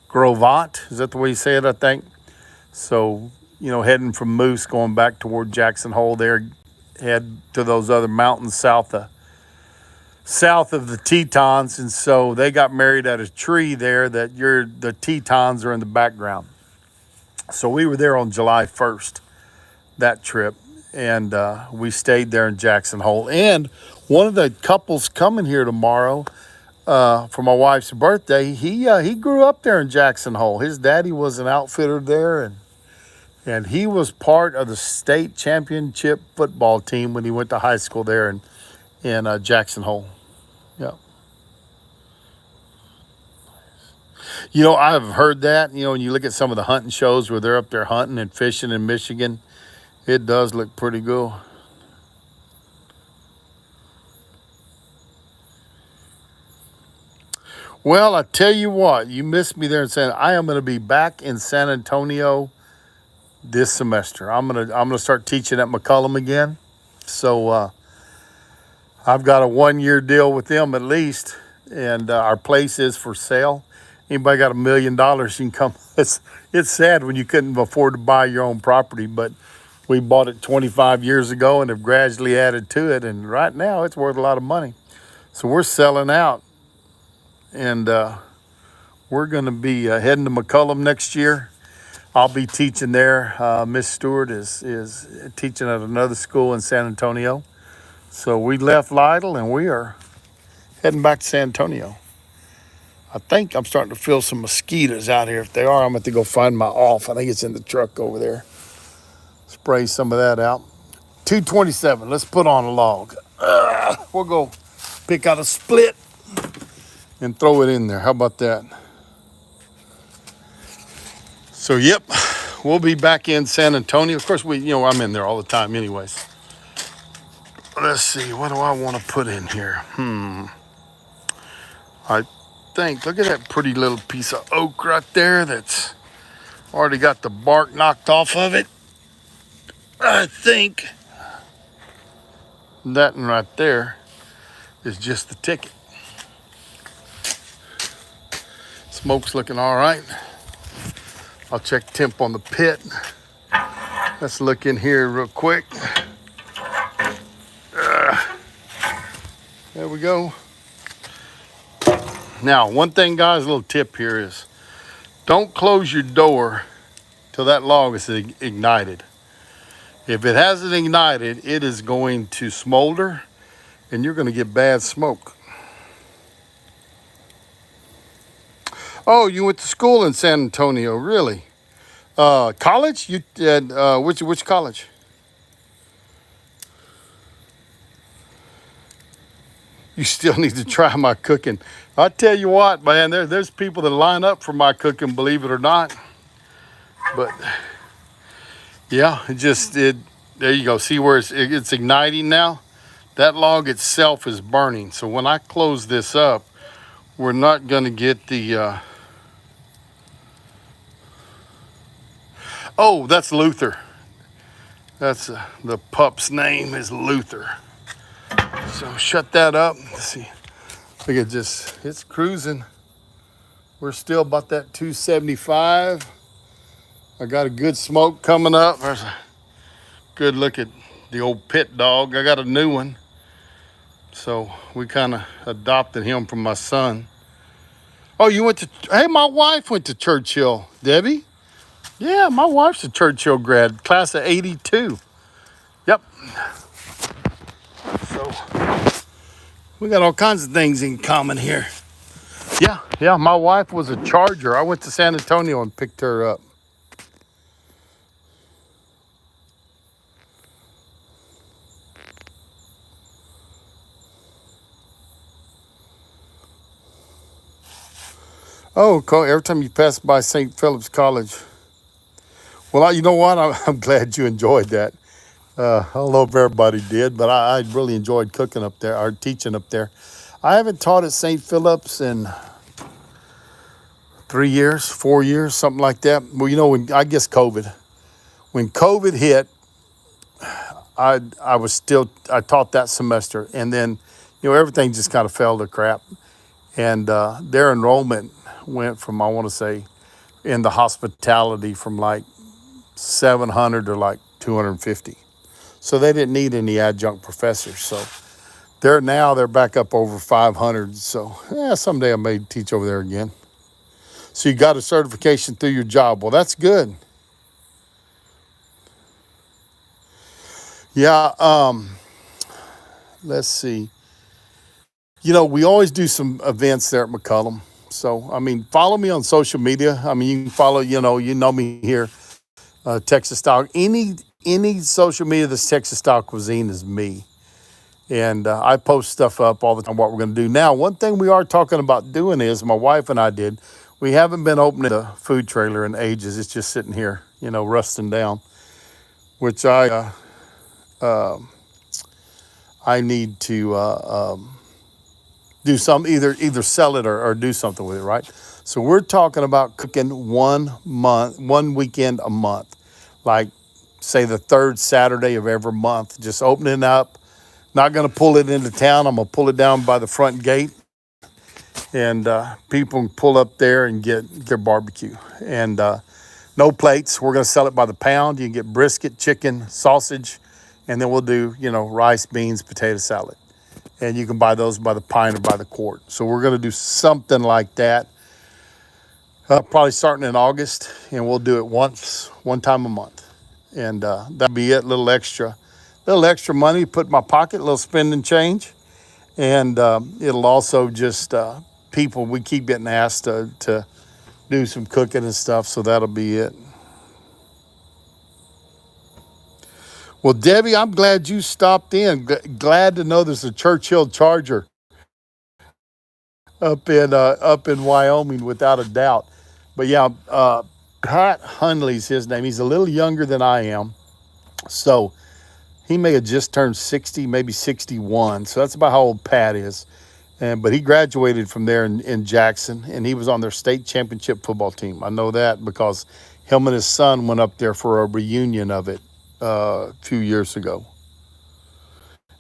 Grovant. Is that the way you say it? I think so. Heading from Moose, going back toward Jackson Hole, there, head to those other mountains south of the Tetons, and so they got married at a tree there. The Tetons are in the background. So we were there on July 1st, that trip, and we stayed there in Jackson Hole. And one of the couples coming here tomorrow for my wife's birthday, he grew up there in Jackson Hole. His daddy was an outfitter there, and he was part of the state championship football team when he went to high school there in Jackson Hole. Yeah. I've heard that, when you look at some of the hunting shows where they're up there hunting and fishing in Michigan, it does look pretty cool. Well, I tell you what, you missed me there in I am going to be back in San Antonio this semester. I'm gonna start teaching at McCullum again. So I've got a 1-year deal with them at least, and our place is for sale. Anybody got $1 million, you can come. It's sad when you couldn't afford to buy your own property, but we bought it 25 years ago and have gradually added to it, and right now it's worth a lot of money. So we're selling out, and we're going to be heading to McCullum next year. I'll be teaching there. Miss Stewart is teaching at another school in San Antonio. So we left Lytle and we are heading back to San Antonio. I think I'm starting to feel some mosquitoes out here. If they are, I'm going to go find my off. I think it's in the truck over there. Spray some of that out. 227. Let's put on a log. We'll go pick out a split and throw it in there. How about that? So, yep, we'll be back in San Antonio. Of course, I'm in there all the time anyways. Let's see, what do I want to put in here? I think, look at that pretty little piece of oak right there that's already got the bark knocked off of it. I think that one right there is just the ticket. Smoke's looking all right. I'll check temp on the pit. Let's look in here real quick. There we go. Now, one thing, guys, a little tip here is don't close your door till that log is ignited. If it hasn't ignited, it is going to smolder and you're going to get bad smoke. Oh, you went to school in San Antonio, really? College? You which college? You still need to try my cooking. I tell you what, man, there's people that line up for my cooking, believe it or not. But yeah, there you go. See where it's igniting now? That log itself is burning. So when I close this up, we're not going to get the... Oh, that's Luther. That's the pup's name is Luther. So shut that up. Let's see. Look at just, it's cruising. We're still about that 275. I got a good smoke coming up. There's a good look at the old pit dog. I got a new one. So we kind of adopted him from my son. Oh, you went to, hey, my wife went to Churchill, Debbie. Yeah, my wife's a Churchill grad, class of 82. Yep. So we got all kinds of things in common here. Yeah, my wife was a Charger. I went to San Antonio and picked her up. Oh, every time you pass by St. Philip's College. Well, you know what? I'm glad you enjoyed that. I don't know if everybody did, but I really enjoyed cooking up there, or teaching up there. I haven't taught at St. Philip's in 3 years, 4 years, something like that. Well, you know, I guess when COVID hit, I taught that semester, and then, you know, everything just kind of fell to crap. And their enrollment went from, I want to say, in the hospitality from like 700 to like 250. So they didn't need any adjunct professors. So they're back up over 500. So yeah, someday I may teach over there again. So you got a certification through your job. Well, that's good. Yeah. Let's see. You know, we always do some events there at McCullum. So, I mean, follow me on social media. I mean, you can follow, you know me here, Texas Style. Any social media that's Texas Style Cuisine is me. And I post stuff up all the time, what we're going to do. Now, one thing we are talking about doing is, my wife and I did, we haven't been opening the food trailer in ages. It's just sitting here, you know, rusting down, which I need to do some, either sell it or do something with it, right? So we're talking about cooking 1 weekend a month, like say the third Saturday of every month, just opening up. Not going to pull it into town. I'm going to pull it down by the front gate, and people can pull up there and get their barbecue. And no plates. We're going to sell it by the pound. You can get brisket, chicken, sausage, and then we'll do, you know, rice, beans, potato salad. And you can buy those by the pint or by the quart. So we're going to do something like that, probably starting in August, and we'll do it one time a month. And that'll be it, little extra money put in my pocket, a little spending change. And it'll also just, people, we keep getting asked to do some cooking and stuff, so that'll be it. Well, Debbie, I'm glad you stopped in. Glad to know there's a Churchill Charger up in Wyoming, without a doubt. But yeah, Pat Hunley's his name. He's a little younger than I am, so he may have just turned 60, maybe 61. So that's about how old Pat is. But he graduated from there in Jackson, and he was on their state championship football team. I know that because him and his son went up there for a reunion of it a few years ago.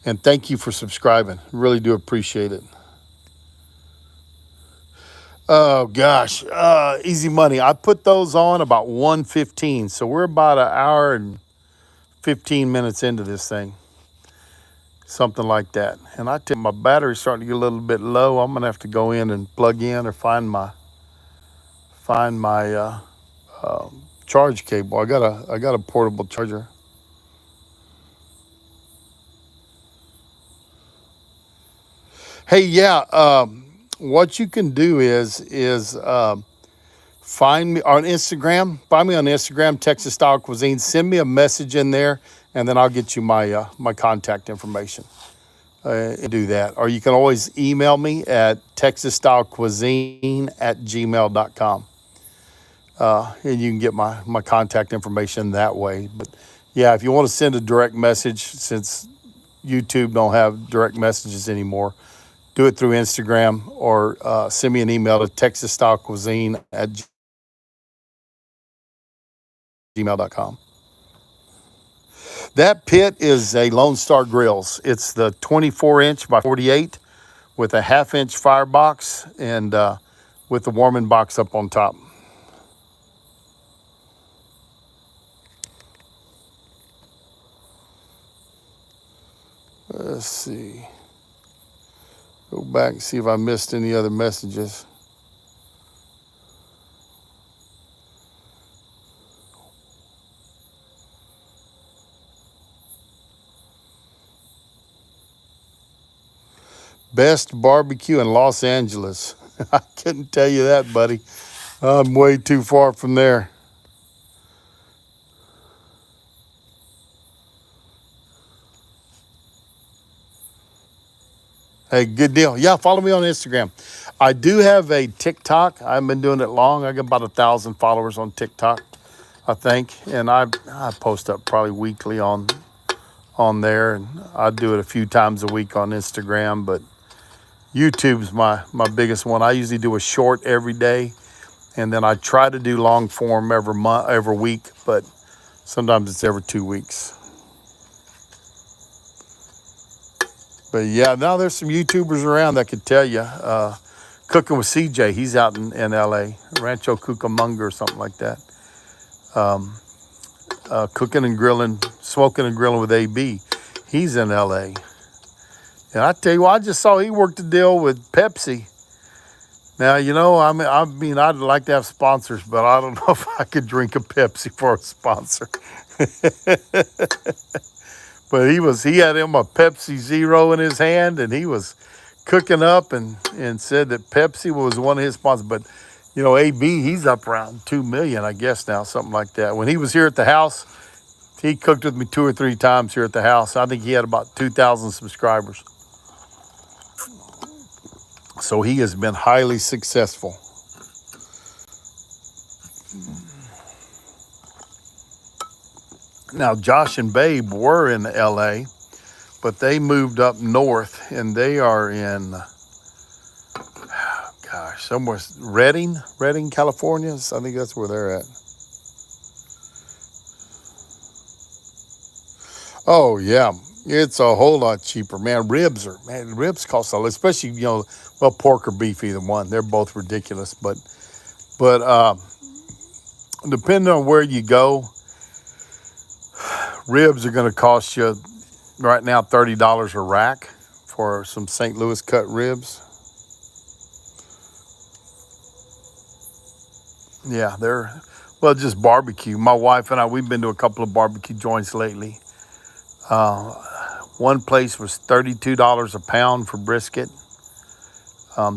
And thank you for subscribing. Really do appreciate it. Oh gosh, easy money. I put those on about 1:15, so we're about an hour and 15 minutes into this thing, something like that. And I tell you, my battery's starting to get a little bit low. I'm gonna have to go in and plug in or find my charge cable. I got a portable charger. Hey, yeah. What you can do is find me on Instagram. Find me on Instagram, Texas Style Cuisine. Send me a message in there, and then I'll get you my contact information. And do that. Or you can always email me at texasstylecuisine@gmail.com. And you can get my contact information that way. But yeah, if you want to send a direct message, since YouTube don't have direct messages anymore, do it through Instagram, or send me an email to texasstylecuisine@gmail.com. That pit is a Lone Star Grills. It's the 24-inch by 48 with a 1/2-inch firebox and with the warming box up on top. Let's see. Go back and see if I missed any other messages. Best barbecue in Los Angeles. I couldn't tell you that, buddy. I'm way too far from there. Hey, good deal. Yeah, follow me on Instagram. I do have a TikTok. I haven't been doing it long. I got about 1,000 followers on TikTok, I think. And I post up probably weekly on there. And I do it a few times a week on Instagram, but YouTube's my biggest one. I usually do a short every day, and then I try to do long form every week, but sometimes it's every 2 weeks. But yeah, now there's some YouTubers around that could tell you. Cooking with CJ, he's out in LA, Rancho Cucamonga or something like that. Cooking and grilling, smoking and grilling with AB, he's in LA. And I tell you what, I just saw he worked a deal with Pepsi. Now, you know, I mean, I'd like to have sponsors, but I don't know if I could drink a Pepsi for a sponsor. But he had him a Pepsi Zero in his hand, and he was cooking up and said that Pepsi was one of his sponsors. But, you know, AB, he's up around 2 million, I guess now, something like that. When he was here at the house, he cooked with me 2 or 3 times here at the house. I think he had about 2,000 subscribers. So he has been highly successful. Now, Josh and Babe were in LA, but they moved up north, and they are in, somewhere, Redding, California. I think that's where they're at. Oh, yeah. It's a whole lot cheaper, man. Ribs cost a lot, especially, you know, well, pork or beef, either one. They're both ridiculous, but depending on where you go, ribs are going to cost you right now $30 a rack for some St. Louis cut ribs. Yeah, just barbecue. My wife and I, we've been to a couple of barbecue joints lately. One place was $32 a pound for brisket.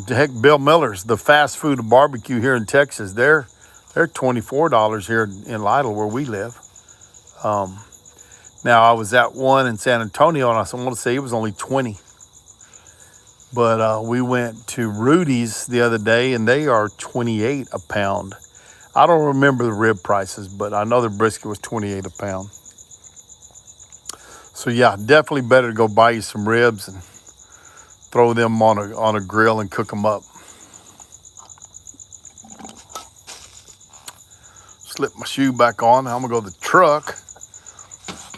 Heck, Bill Miller's, the fast food barbecue here in Texas, they're $24 here in Lytle where we live. Now, I was at one in San Antonio, and I want to say it was only $20. But we went to Rudy's the other day, and they are $28 a pound. I don't remember the rib prices, but I know the brisket was $28 a pound. So yeah, definitely better to go buy you some ribs and throw them on a grill and cook them up. Slip my shoe back on. I'm gonna go to the truck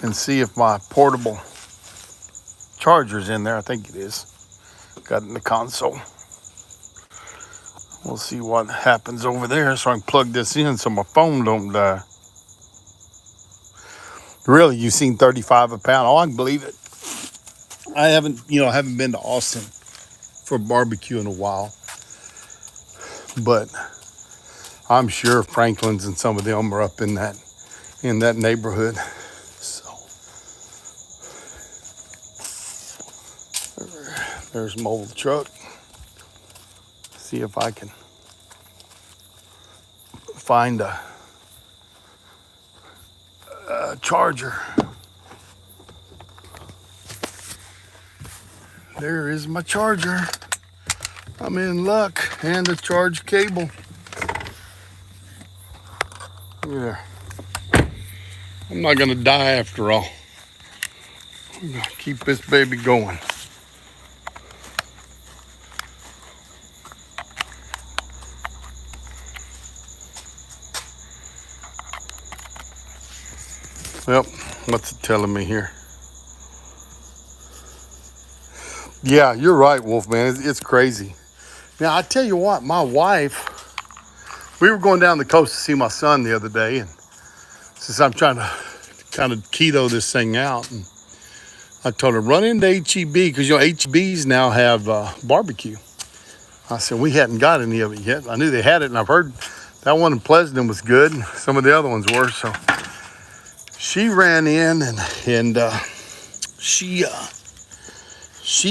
and see if my portable charger's in there. I think it is. Got it in the console. We'll see what happens over there so I can plug this in so my phone don't die. Really, you've seen $35 a pound. Oh, I can believe it. I haven't been to Austin for barbecue in a while. But I'm sure Franklin's and some of them are up in that neighborhood. So there's my old truck. See if I can find a charger. There is my charger. I'm in luck. And the charge cable. There. I'm not gonna die after all. I'm gonna keep this baby going. Yep. What's it telling me here? Yeah, you're right, Wolfman. It's crazy. Now, I tell you what, my wife, we were going down the coast to see my son the other day, and since I'm trying to kind of keto this thing out, and I told her, run into HEB, because, HEBs now have barbecue. I said, we hadn't got any of it yet. I knew they had it, and I've heard that one in Pleasanton was good, and some of the other ones were, so she ran in, and she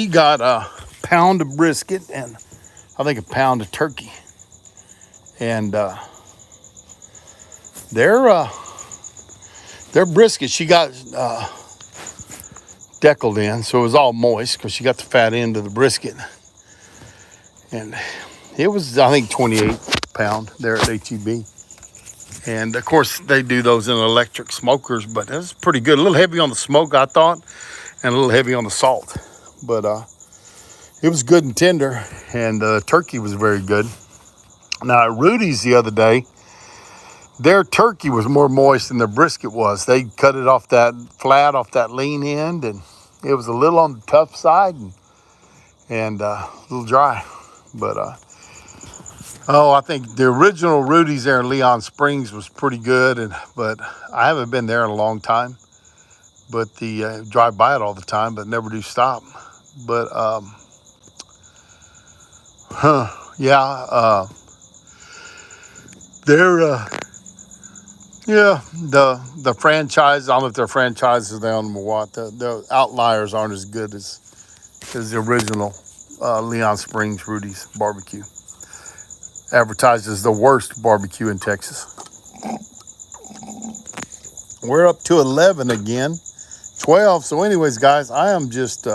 got a pound of brisket and I think a pound of turkey. And their brisket, she got deckled in, so it was all moist because she got the fat end of the brisket. And it was, I think, 28 pound there at HEB. And of course, they do those in electric smokers, but it was pretty good. A little heavy on the smoke, I thought, and a little heavy on the salt. But it was good and tender, and turkey was very good. Now, at Rudy's the other day, their turkey was more moist than their brisket was. They cut it off that flat, off that lean end, and it was a little on the tough side and a little dry. But, I think the original Rudy's there in Leon Springs was pretty good, but I haven't been there in a long time. But drive by it all the time, but never do stop. But, they're, the franchise, I don't know if they're franchises, they own them or what. The outliers aren't as good as the original Leon Springs Rudy's barbecue. Advertised as the worst barbecue in Texas. We're up to 11 again. 12. So anyways, guys, I am just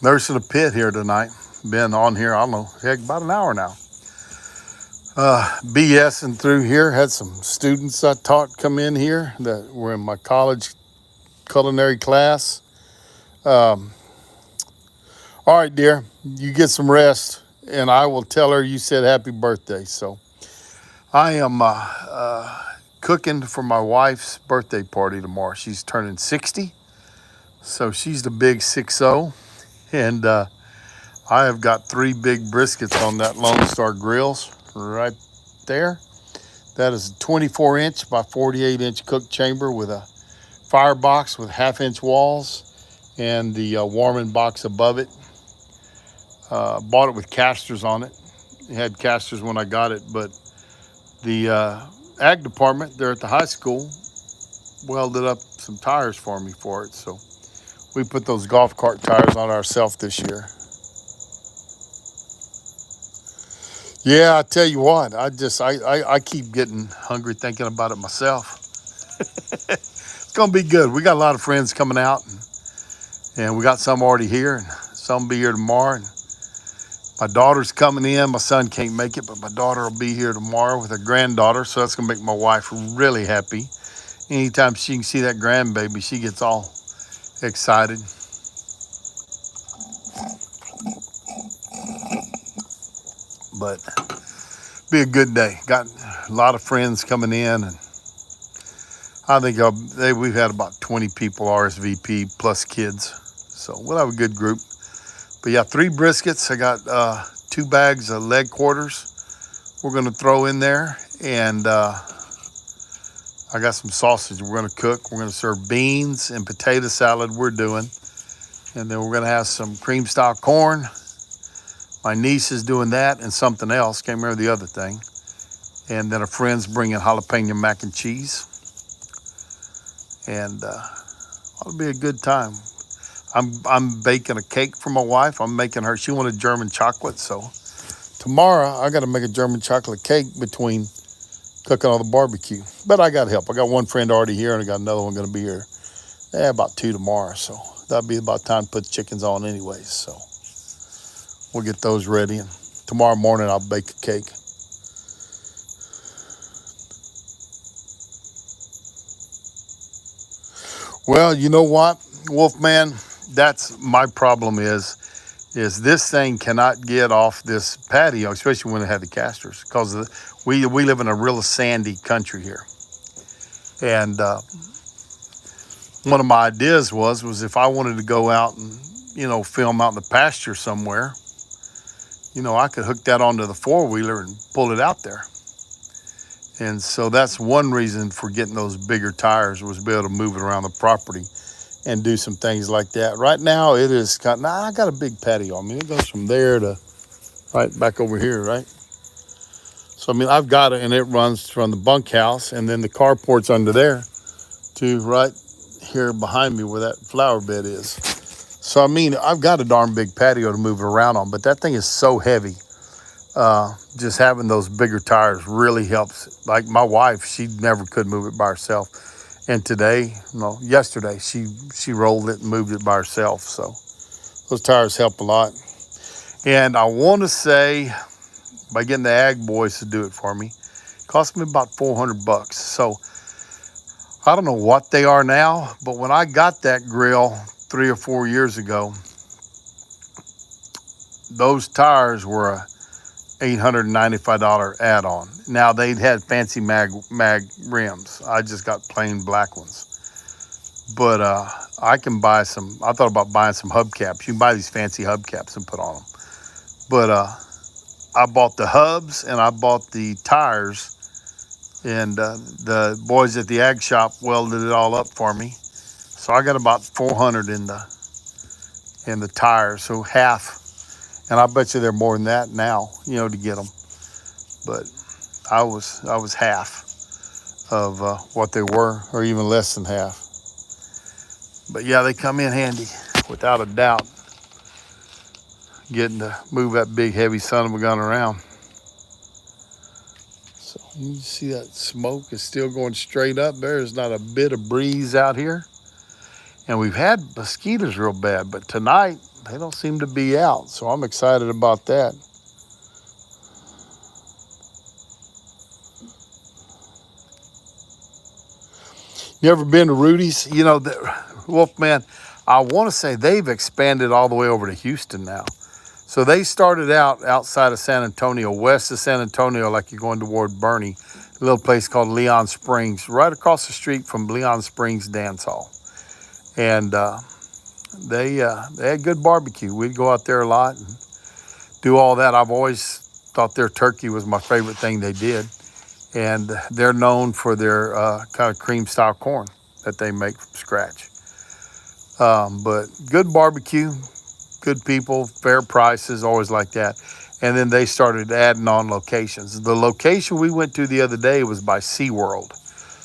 nursing a pit here tonight. Been on here, I don't know, heck, about an hour now. BSing through here. Had some students I taught come in here that were in my college culinary class. All right, dear, you get some rest, and I will tell her you said happy birthday. So I am cooking for my wife's birthday party tomorrow. She's turning 60, so she's the big 6-0, and I have got 3 big briskets on that Lone Star grills right there. That is a 24-inch by 48-inch cook chamber with a firebox with half-inch walls and the warming box above it. Bought it with casters on it. It had casters when I got it, but the ag department there at the high school welded up some tires for me for it. So we put those golf cart tires on ourselves this year. Yeah, I tell you what, I keep getting hungry thinking about it myself. It's gonna be good. We got a lot of friends coming out, and we got some already here, and some will be here tomorrow. And my daughter's coming in. My son can't make it, but my daughter will be here tomorrow with her granddaughter, so that's gonna make my wife really happy. Anytime she can see that grandbaby, she gets all excited. But be a good day. Got a lot of friends coming in, and I think we've had about 20 people RSVP plus kids, so we'll have a good group. But yeah, 3 briskets. I got 2 bags of leg quarters we're gonna throw in there, and I got some sausage we're gonna cook. We're gonna serve beans and potato salad we're doing, and then we're gonna have some cream style corn. My niece is doing that and something else. Can't remember the other thing. And then a friend's bringing jalapeno mac and cheese. And it'll be a good time. I'm baking a cake for my wife. I'm making her. She wanted German chocolate, so tomorrow I got to make a German chocolate cake between cooking all the barbecue. But I got help. I got one friend already here, and I got another one going to be here. About 2 tomorrow, so that'll be about time to put the chickens on anyways. So we'll get those ready, and tomorrow morning I'll bake a cake. Well, you know what, Wolfman? That's my problem is this thing cannot get off this patio, especially when it had the casters, because we live in a real sandy country here. And one of my ideas was if I wanted to go out and, film out in the pasture somewhere, I could hook that onto the four-wheeler and pull it out there. And so that's one reason for getting those bigger tires, was to be able to move it around the property and do some things like that. Right now it is I got a big patio. I mean, it goes from there to right back over here, right? So, I mean, I've got it, and it runs from the bunkhouse, and then the carport's under there to right here behind me where that flower bed is. So, I mean, I've got a darn big patio to move it around on, but that thing is so heavy. Just having those bigger tires really helps. Like my wife, she never could move it by herself. And yesterday, she rolled it and moved it by herself. So those tires help a lot. And I want to say, by getting the ag boys to do it for me, it cost me about $400. So I don't know what they are now, but when I got that grill 3 or 4 years ago, those tires were a $895 add-on. Now they had fancy mag rims. I just got plain black ones. But I can buy some. I thought about buying some hubcaps. You can buy these fancy hubcaps and put on them. But I bought the hubs and I bought the tires, and the boys at the ag shop welded it all up for me. So I got about 400 in the tires, so half. And I bet you they're more than that now, to get them. But I was half of what they were, or even less than half. But yeah, they come in handy, without a doubt. Getting to move that big, heavy son of a gun around. So you see that smoke is still going straight up. There's not a bit of breeze out here. And we've had mosquitoes real bad, but tonight they don't seem to be out. So I'm excited about that. You ever been to Rudy's? Wolfman, I want to say they've expanded all the way over to Houston now. So they started out outside of San Antonio, west of San Antonio, like you're going toward Bernie, a little place called Leon Springs, right across the street from Leon Springs Dance Hall. And they had good barbecue. We'd go out there a lot and do all that. I've always thought their turkey was my favorite thing they did. And they're known for their kind of cream style corn that they make from scratch. But good barbecue, good people, fair prices, always like that. And then they started adding on locations. The location we went to the other day was by SeaWorld.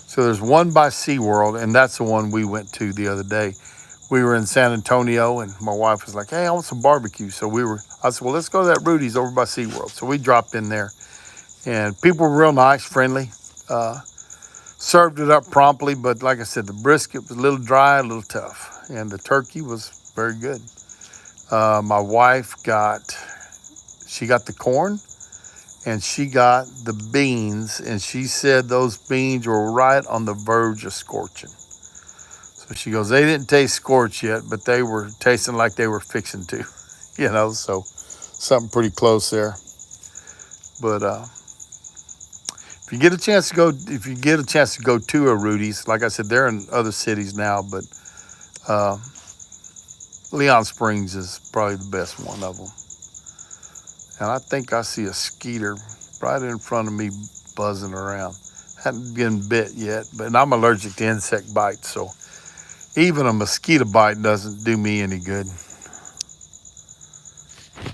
So there's one by SeaWorld, and that's the one we went to the other day. We were in San Antonio, and my wife was like, hey, I want some barbecue. So I said, well, let's go to that Rudy's over by SeaWorld. So we dropped in there, and people were real nice, friendly. Served it up promptly, but like I said, the brisket was a little dry, a little tough, and the turkey was very good. My wife got the corn, and she got the beans, and she said those beans were right on the verge of scorching. So she goes, they didn't taste scorched yet, but they were tasting like they were fixing to, so something pretty close there. But if you get a chance to go to a Rudy's, like I said, they're in other cities now, but Leon Springs is probably the best one of them. And I think I see a skeeter right in front of me buzzing around. Hadn't been bit yet, but I'm allergic to insect bites, so even a mosquito bite doesn't do me any good.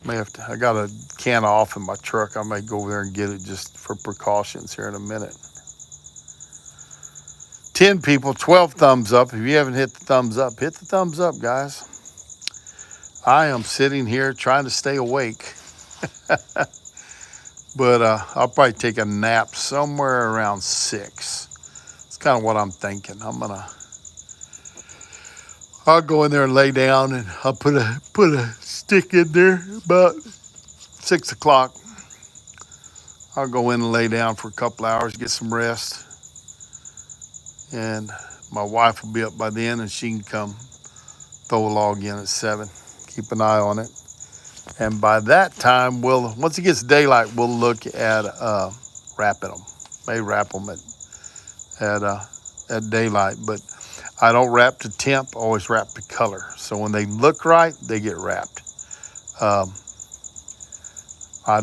I got a can of off in my truck. I may go over there and get it just for precautions here in a minute. 10 people, 12 thumbs up. If you haven't hit the thumbs up, hit the thumbs up, guys. I am sitting here trying to stay awake. But I'll probably take a nap somewhere around 6. It's kind of what I'm thinking. I'll go in there and lay down, and I'll put a stick in there about 6 o'clock. I'll go in and lay down for a couple hours, get some rest. And my wife will be up by then, and she can come throw a log in at 7. Keep an eye on it. And by that time, once it gets daylight, we'll look at wrapping them. May wrap them at daylight. But I don't wrap to temp, I always wrap to color. So when they look right, they get wrapped. Um, I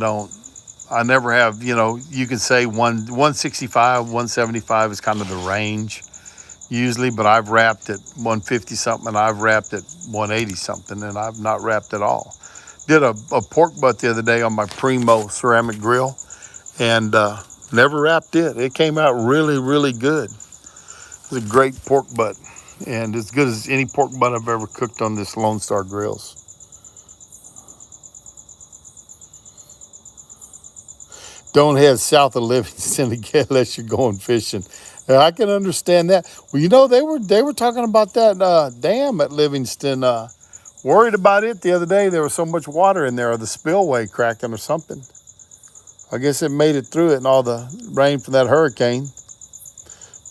never have, you can say 165, 175 is kind of the range usually, but I've wrapped at 150 something and I've wrapped at 180 something and I've not wrapped at all. Did a pork butt the other day on my Primo ceramic grill and never wrapped it. It came out really, really good. It was a great pork butt and as good as any pork butt I've ever cooked on this Lone Star Grills. Don't head south of Livingston again unless you're going fishing. I can understand that. Well, they were talking about that dam at Livingston. Worried about it the other day. There was so much water in there, or the spillway cracking or something. I guess it made it through it and all the rain from that hurricane.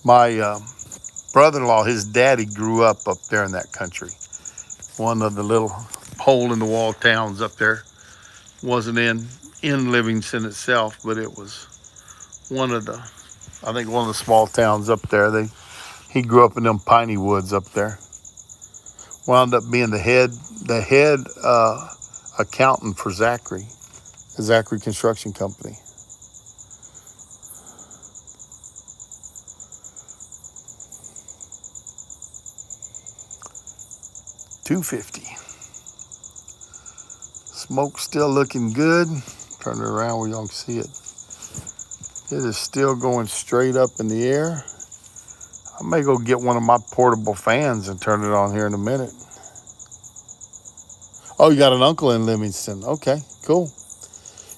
My brother-in-law, his daddy grew up there in that country. One of the little hole-in-the-wall towns up there. Wasn't in Livingston itself, but it was one of the small towns up there. He grew up in them piney woods up there. Wound up being the head accountant for Zachary, the Zachary Construction Company. $2.50. Smoke still looking good. Turn it around where y'all can see it. It is still going straight up in the air. I may go get one of my portable fans and turn it on here in a minute. Oh, you got an uncle in Livingston. Okay, cool.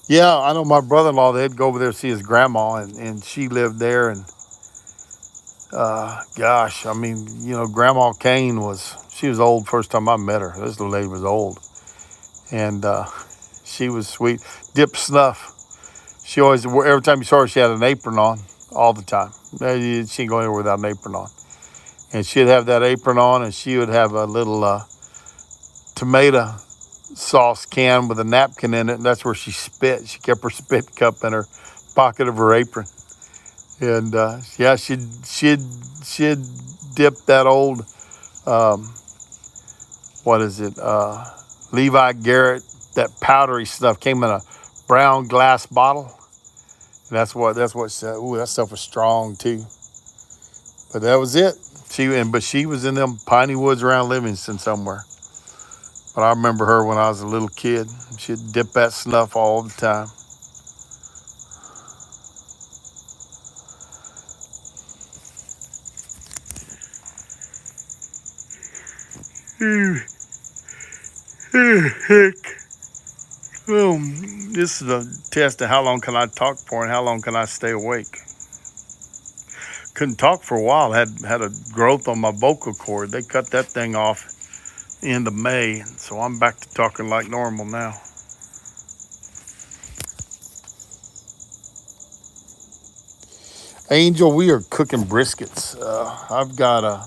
Yeah, I know my brother-in-law, they'd go over there to see his grandma, and she lived there. And, Grandma Kane she was old first time I met her. This little lady was old. And she was sweet. Dip snuff. She always, every time you saw her, she had an apron on all the time. She didn't go anywhere without an apron on. And she'd have that apron on, and she would have a little tomato sauce can with a napkin in it, and that's where she spit. She kept her spit cup in her pocket of her apron. And she'd dip that old, Levi Garrett, that powdery stuff came in a brown glass bottle. And that's what she said. Ooh, that stuff was strong too. But that was it. But she was in them piney woods around Livingston somewhere. But I remember her when I was a little kid. She'd dip that snuff all the time. This is a test of how long can I talk for and how long can I stay awake. Couldn't talk for a while. Had a growth on my vocal cord. They cut that thing off end of May, so I'm back to talking like normal now. Angel, we are cooking briskets. I've got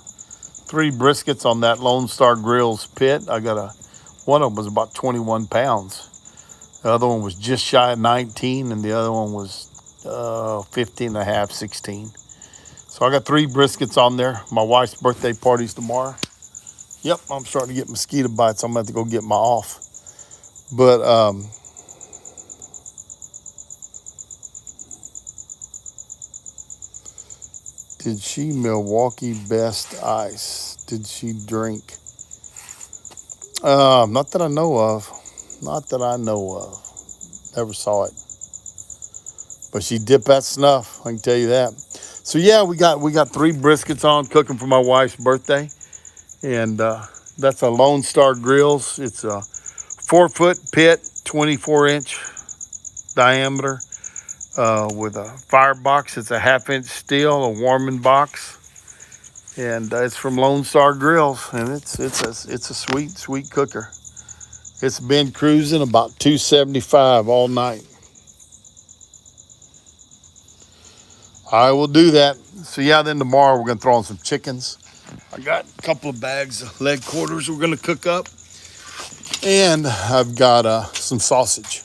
3 briskets on that Lone Star Grills pit. One of them was about 21 pounds. The other one was just shy of 19, and the other one was 15 and a half, 16. So I got 3 briskets on there. My wife's birthday party's tomorrow. Yep, I'm starting to get mosquito bites. I'm going to have to go get my off. But did she Milwaukee Best Ice? Did she drink? Not that I know of. Never saw it. But she dipped that snuff, I can tell you that. So yeah, we got 3 briskets on cooking for my wife's birthday. And that's a Lone Star Grills. It's a 4-foot pit, 24-inch diameter with a firebox. It's a 1/2-inch steel, a warming box. And it's from Lone Star Grills, and it's a sweet cooker. It's been cruising about 275 all night. I will do that. So yeah, then tomorrow we're gonna throw on some chickens. I got a couple of bags of leg quarters we're gonna cook up, and I've got some sausage.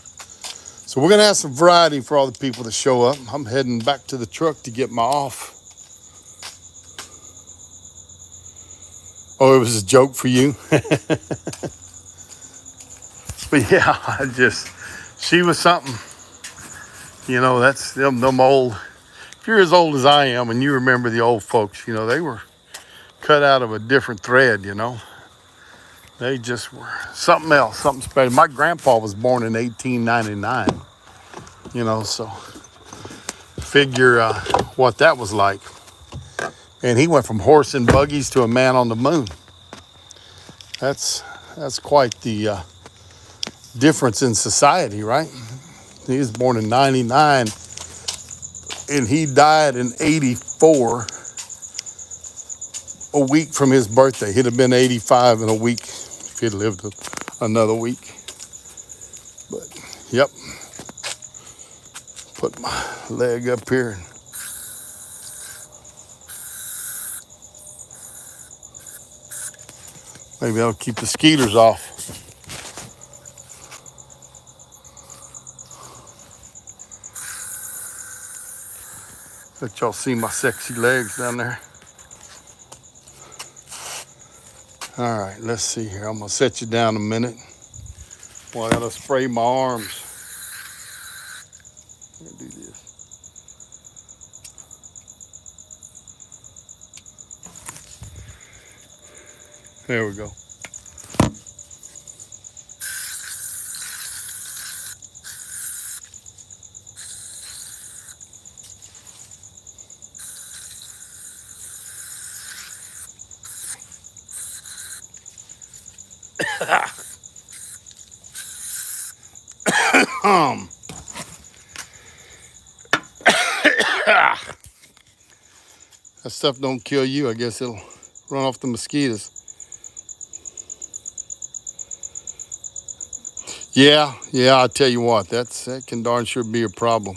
So we're gonna have some variety for all the people that show up. I'm heading back to the truck to get my off. Oh, it was a joke for you. But yeah, she was something. You know, that's them old. If you're as old as I am and you remember the old folks, you know, they were cut out of a different thread, you know. They just were something else, something special. My grandpa was born in 1899, you know, so figure what that was like. And he went from horse and buggies to a man on the moon. That's quite the difference in society, right? He was born in 99 and he died in 84, a week from his birthday. He'd have been 85 in a week if he'd lived another week. But, yep. Put my leg up here. Maybe I'll keep the skeeters off. Let y'all see my sexy legs down there. All right, let's see here. I'm gonna set you down a minute. Well, I gotta spray my arms. I'm gonna do this. There we go. That stuff don't kill you. I guess it'll run off the mosquitoes. Yeah, I tell you what, that can darn sure be a problem.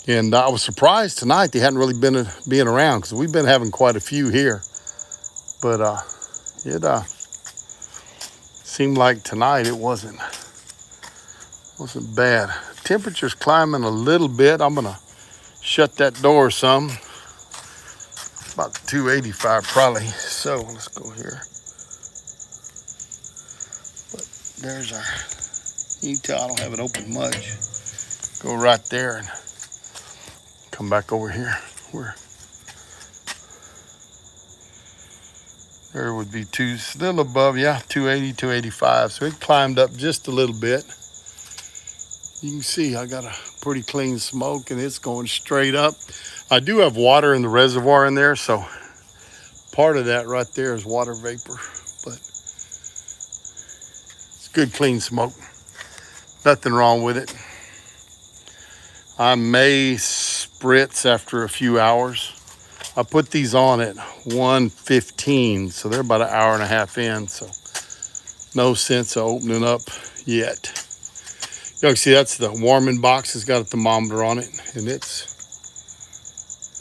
And I was surprised tonight they hadn't really been being around because we've been having quite a few here. But it seemed like tonight it wasn't bad. Temperature's climbing a little bit. I'm gonna shut that door some. About 285 probably. So let's go here. But there's our, you can tell I don't have it open much. Go right there and come back over here. There would be a little above, yeah, 280, 285. So it climbed up just a little bit. You can see I got a pretty clean smoke and it's going straight up. I do have water in the reservoir in there, so part of that right there is water vapor, but it's good clean smoke. Nothing wrong with it. I may spritz after a few hours. I put these on at 1:15, so they're about an hour and a half in, so no sense of opening up yet. You can see that's the warming box. It's got a thermometer on it, and it's,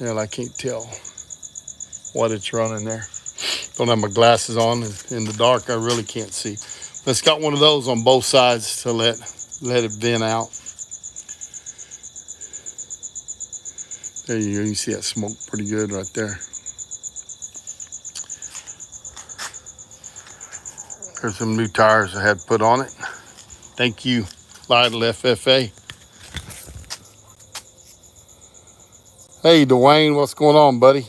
I can't tell what it's running there. Don't have my glasses on, and in the dark I really can't see. But it's got one of those on both sides to let it vent out. There you go. You see that smoke pretty good right there. There's some new tires I had put on it. Thank you, Lytle FFA. Hey, Dwayne, what's going on, buddy?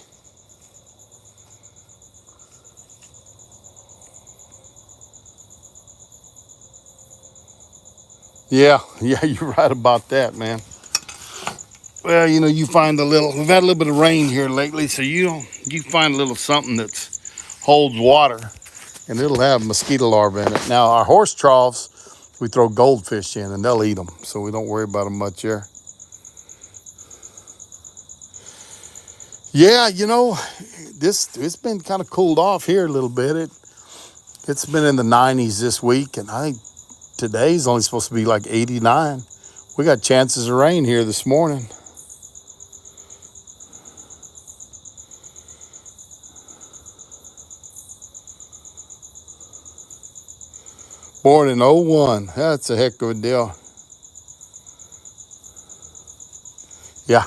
Yeah, you're right about that, man. Well, you find we've had a little bit of rain here lately, so you find a little something that holds water, and it'll have mosquito larvae in it. Now, our horse troughs, we throw goldfish in, and they'll eat them, so we don't worry about them much there. Yeah, it's been kind of cooled off here a little bit. It's been in the 90s this week, and I think today's only supposed to be like 89. We got chances of rain here this morning. Born in 01. That's a heck of a deal. Yeah.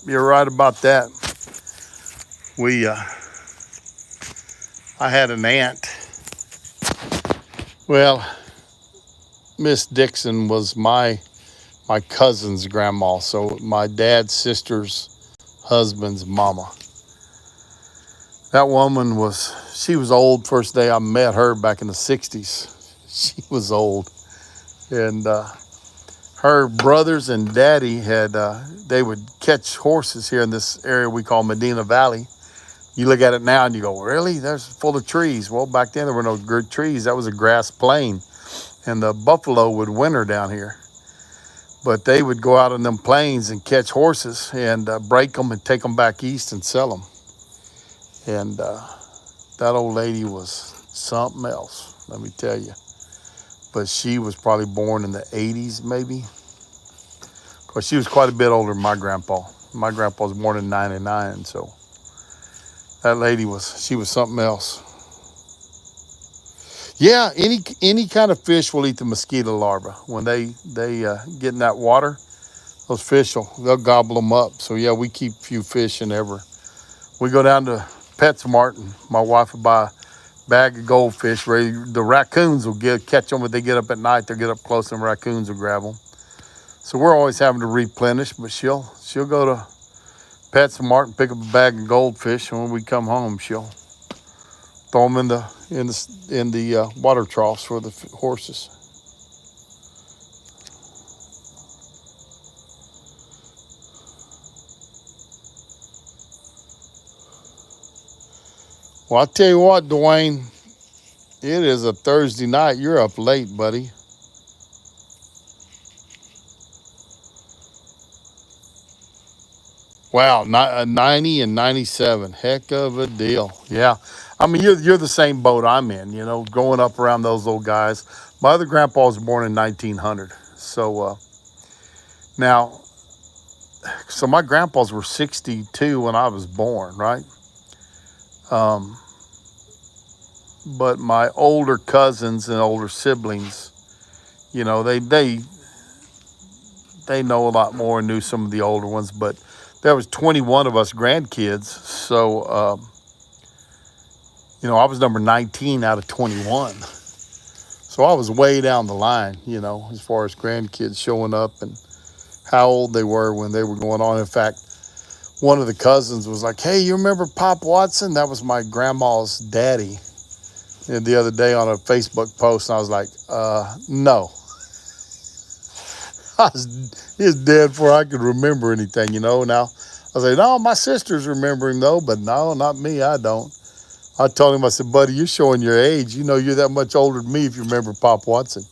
You're right about that. I had an aunt. Well, Miss Dixon was my cousin's grandma, so my dad's sister's husband's mama. That woman she was old. First day I met her back in the 60s. She was old. And her brothers and daddy they would catch horses here in this area we call Medina Valley. You look at it now and you go, really? That's full of trees. Well, back then there were no good trees. That was a grass plain. And the buffalo would winter down here. But they would go out on them plains and catch horses and break them and take them back east and sell them. And that old lady was something else, let me tell you. But she was probably born in the 80s, maybe. Of course, she was quite a bit older than my grandpa. My grandpa was born in 99, so that lady was something else. Yeah, any kind of fish will eat the mosquito larvae. When they get in that water, those fish they'll gobble them up. So yeah, we keep a few fish in ever. We go down to PetSmart and my wife will buy a bag of goldfish. The raccoons will catch them when they get up at night. They'll get up close and raccoons will grab them. So we're always having to replenish, but she'll go to PetSmart and pick up a bag of goldfish, and when we come home, she'll throw them in the water troughs for the horses. Well, I tell you what, Dwayne, it is a Thursday night. You're up late, buddy. Wow, 90 and 97. Heck of a deal. Yeah. I mean, you're the same boat I'm in, growing up around those old guys. My other grandpa was born in 1900. So now, so my grandpas were 62 when I was born, right? But my older cousins and older siblings, they know a lot more and knew some of the older ones, but there was 21 of us grandkids. So, I was number 19 out of 21. So I was way down the line, as far as grandkids showing up and how old they were when they were going on. In fact, one of the cousins was like, hey, you remember Pop Watson? That was my grandma's daddy. And the other day on a Facebook post, and I was like, no. He was dead before I could remember anything, Now, I was like, no, my sister's remembering, though, but no, not me, I don't. I told him, I said, buddy, you're showing your age. You're that much older than me if you remember Pop Watson.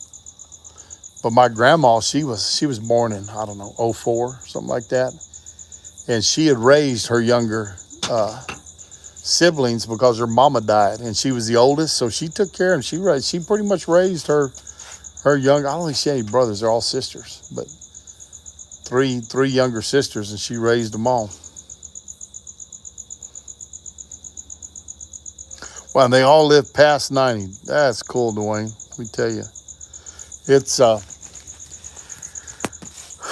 But my grandma, she was born in, I don't know, '04, something like that. And she had raised her younger siblings because her mama died. And she was the oldest, so she took care of them. She pretty much raised her young, I don't think she had any brothers. They're all sisters. But three younger sisters, and she raised them all. Well, and they all lived past 90. That's cool, Dwayne. Let me tell you. It's,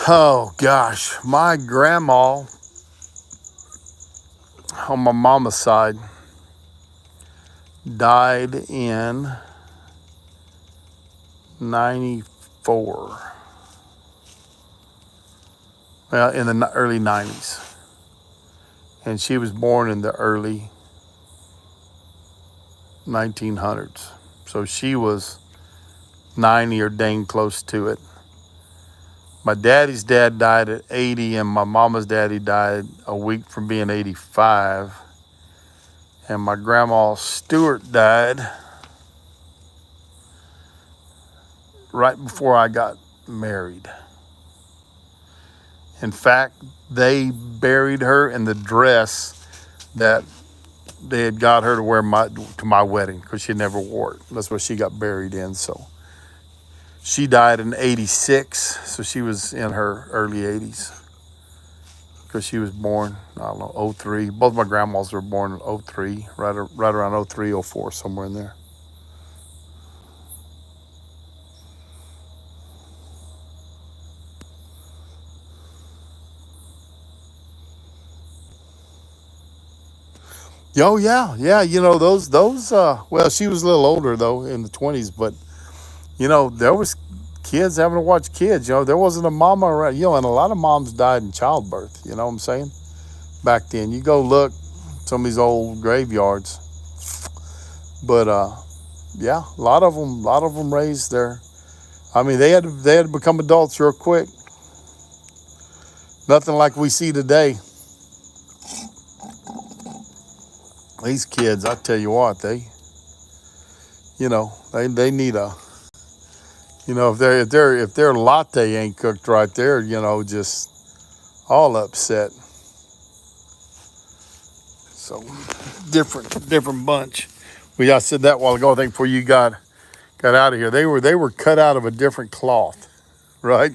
oh gosh, my grandma on my mama's side died in 94. Well, in the early 90s. And she was born in the early 1900s. So she was 90 or dang close to it. My daddy's dad died at 80, and my mama's daddy died a week from being 85. And my grandma Stewart died right before I got married. In fact, they buried her in the dress that they had got her to wear to my wedding, because she never wore it. That's what she got buried in. So she died in 86, so she was in her early 80s, because she was born, I don't know, '03. Both my grandmas were born in '03, right around '03, '04, somewhere in there. Oh yeah, yeah. You know those. Well, she was a little older though, in the 20s, but there was kids having to watch kids. There wasn't a mama around. And a lot of moms died in childbirth. You know what I'm saying? Back then, you go look some of these old graveyards, but yeah, a lot of them raised their. I mean, they had to become adults real quick. Nothing like we see today. These kids, I tell you what, they need a. If their latte ain't cooked right, they're just all upset. So different bunch. I said that a while ago. I think before you got out of here, they were cut out of a different cloth, right?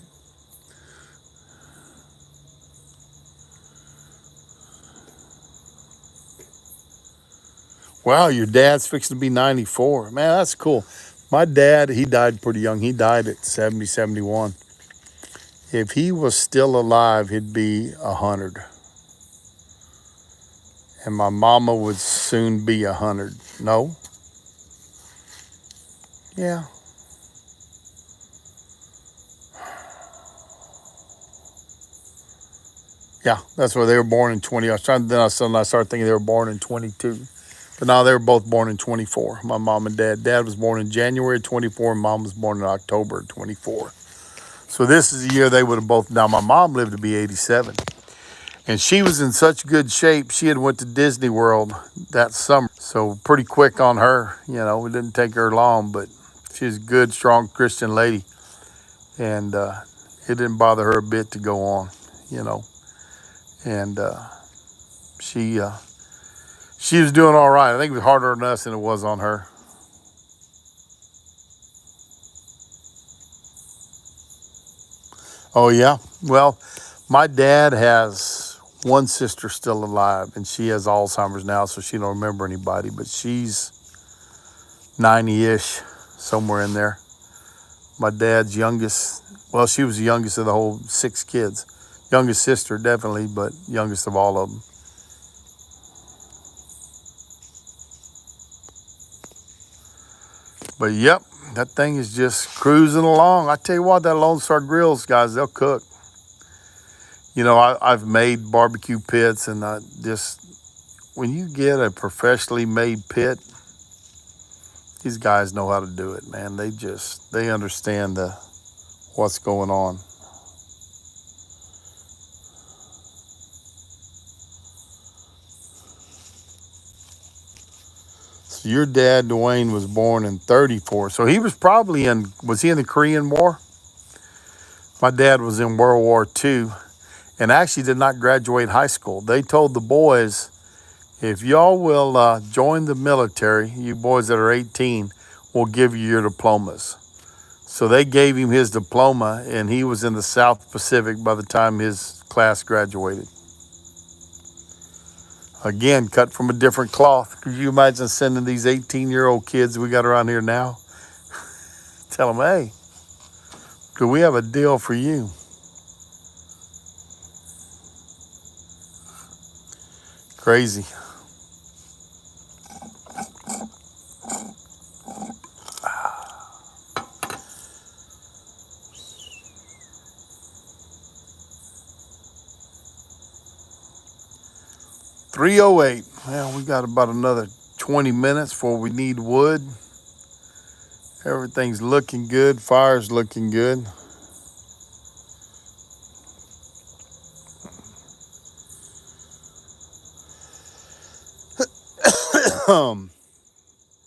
Wow, your dad's fixing to be 94. Man, that's cool. My dad, he died pretty young. He died at 70, 71. If he was still alive, he'd be 100. And my mama would soon be 100. No? Yeah. Yeah, that's where they were born in 20. Then I started thinking they were born in 22. But now they were both born in 24. My mom and dad. Dad was born in January 24, and mom was born in October 24. So this is the year they would have both. Now my mom lived to be 87, and she was in such good shape. She had went to Disney World that summer, so pretty quick on her. It didn't take her long, but she's a good, strong Christian lady, and it didn't bother her a bit to go on. You know, and she she was doing all right. I think it was harder on us than it was on her. Oh yeah. Well, my dad has one sister still alive, and she has Alzheimer's now, so she don't remember anybody. But she's 90-ish, somewhere in there. My dad's youngest. Well, she was the youngest of the whole 6 kids. Youngest sister, definitely, but youngest of all of them. But yep, that thing is just cruising along. I tell you what, that Lone Star Grills guys, they'll cook. I've made barbecue pits, and I just when you get a professionally made pit, these guys know how to do it, man. They understand what's going on. So your dad, Dwayne, was born in 34. So he was probably was he in the Korean War? My dad was in World War II and actually did not graduate high school. They told the boys, if y'all will join the military, you boys that are 18, we'll give you your diplomas. So they gave him his diploma, and he was in the South Pacific by the time his class graduated. Again, cut from a different cloth. Could you imagine sending these 18-year-old kids we got around here now? Tell them, hey, do we have a deal for you? Crazy. 3:08. Well, we got about another 20 minutes before we need wood. Everything's looking good. Fire's looking good.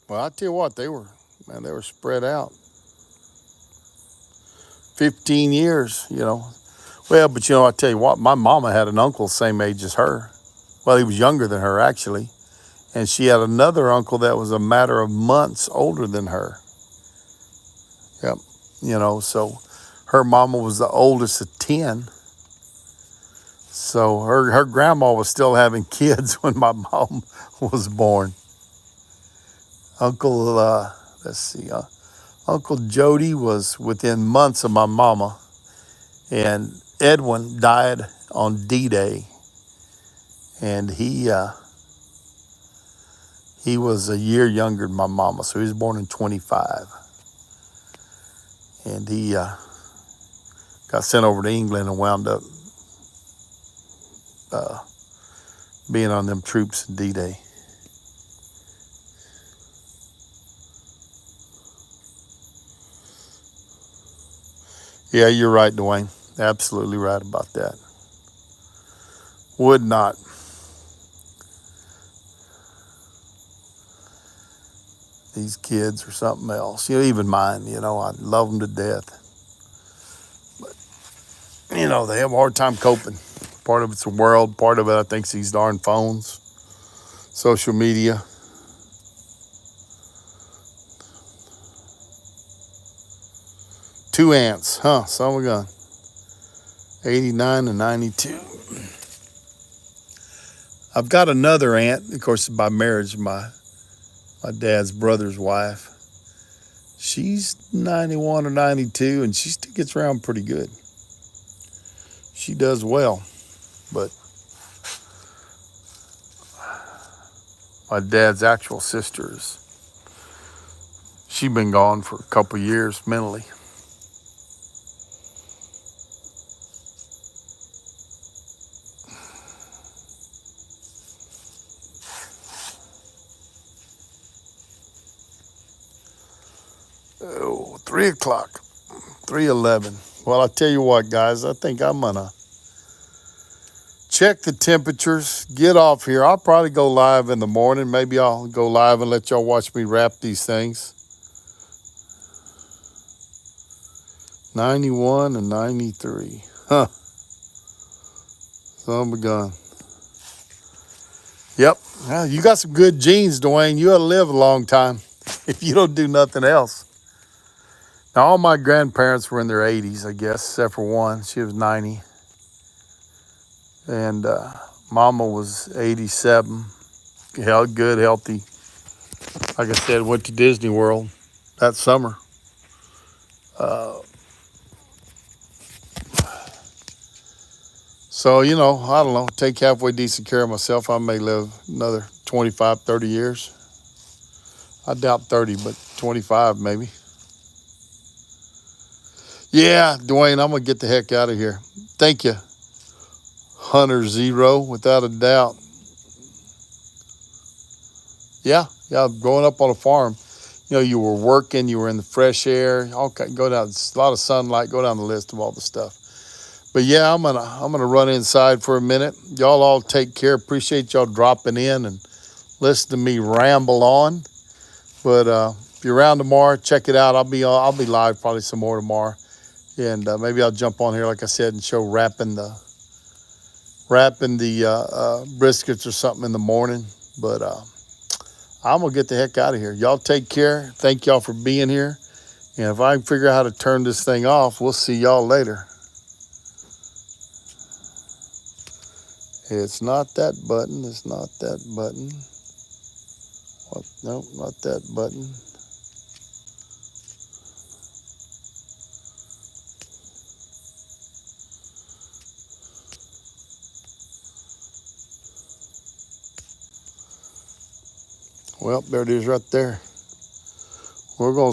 Well, I tell you what, they were spread out. 15 years. Well, but I tell you what, my mama had an uncle same age as her. Well, he was younger than her, actually. And she had another uncle that was a matter of months older than her. Yep. So her mama was the oldest of 10. So her grandma was still having kids when my mom was born. Uncle, let's see, Uncle Jody was within months of my mama. And Edwin died on D-Day. And He was a year younger than my mama, so he was born in 25. And he got sent over to England and wound up being on them troops in D-Day. Yeah, you're right, Dwayne. Absolutely right about that. Would not. These kids are something else. Even mine, I love them to death. But, they have a hard time coping. Part of it's the world. Part of it, I think, is these darn phones, social media. Two aunts, huh? Son of a gun. 89 and 92. I've got another aunt, of course, by marriage, my dad's brother's wife. She's 91 or 92, and she still gets around pretty good. She does well, but my dad's actual sisters, she's been gone for a couple years mentally. Oh, 3 o'clock, 3:11. Well, I tell you what, guys, I think I'm gonna check the temperatures, get off here. I'll probably go live in the morning. Maybe I'll go live and let y'all watch me wrap these things. 91 and 93. Huh. Son of a gun. Yep. Well, you got some good genes, Dwayne. You ought to live a long time if you don't do nothing else. Now, all my grandparents were in their 80s, I guess, except for one. She was 90. And Mama was 87. Good, healthy. Like I said, went to Disney World that summer. So, I don't know, take halfway decent care of myself. I may live another 25, 30 years. I doubt 30, but 25 maybe. Yeah, Dwayne, I'm going to get the heck out of here. Thank you, Hunter Zero, without a doubt. Yeah, growing up on a farm, you were working, you were in the fresh air. Okay, go down, a lot of sunlight, go down the list of all the stuff. But yeah, I'm gonna run inside for a minute. Y'all all take care. Appreciate y'all dropping in and listen to me ramble on. But if you're around tomorrow, check it out. I'll be live probably some more tomorrow, and maybe I'll jump on here, like I said, and show wrapping the briskets or something in the morning. But I'm gonna get the heck out of here. Y'all take care. Thank y'all for being here. And if I can figure out how to turn this thing off, we'll see y'all later. It's not that button. It's not that button. What? Nope, not that button. Well, there it is right there. We're going to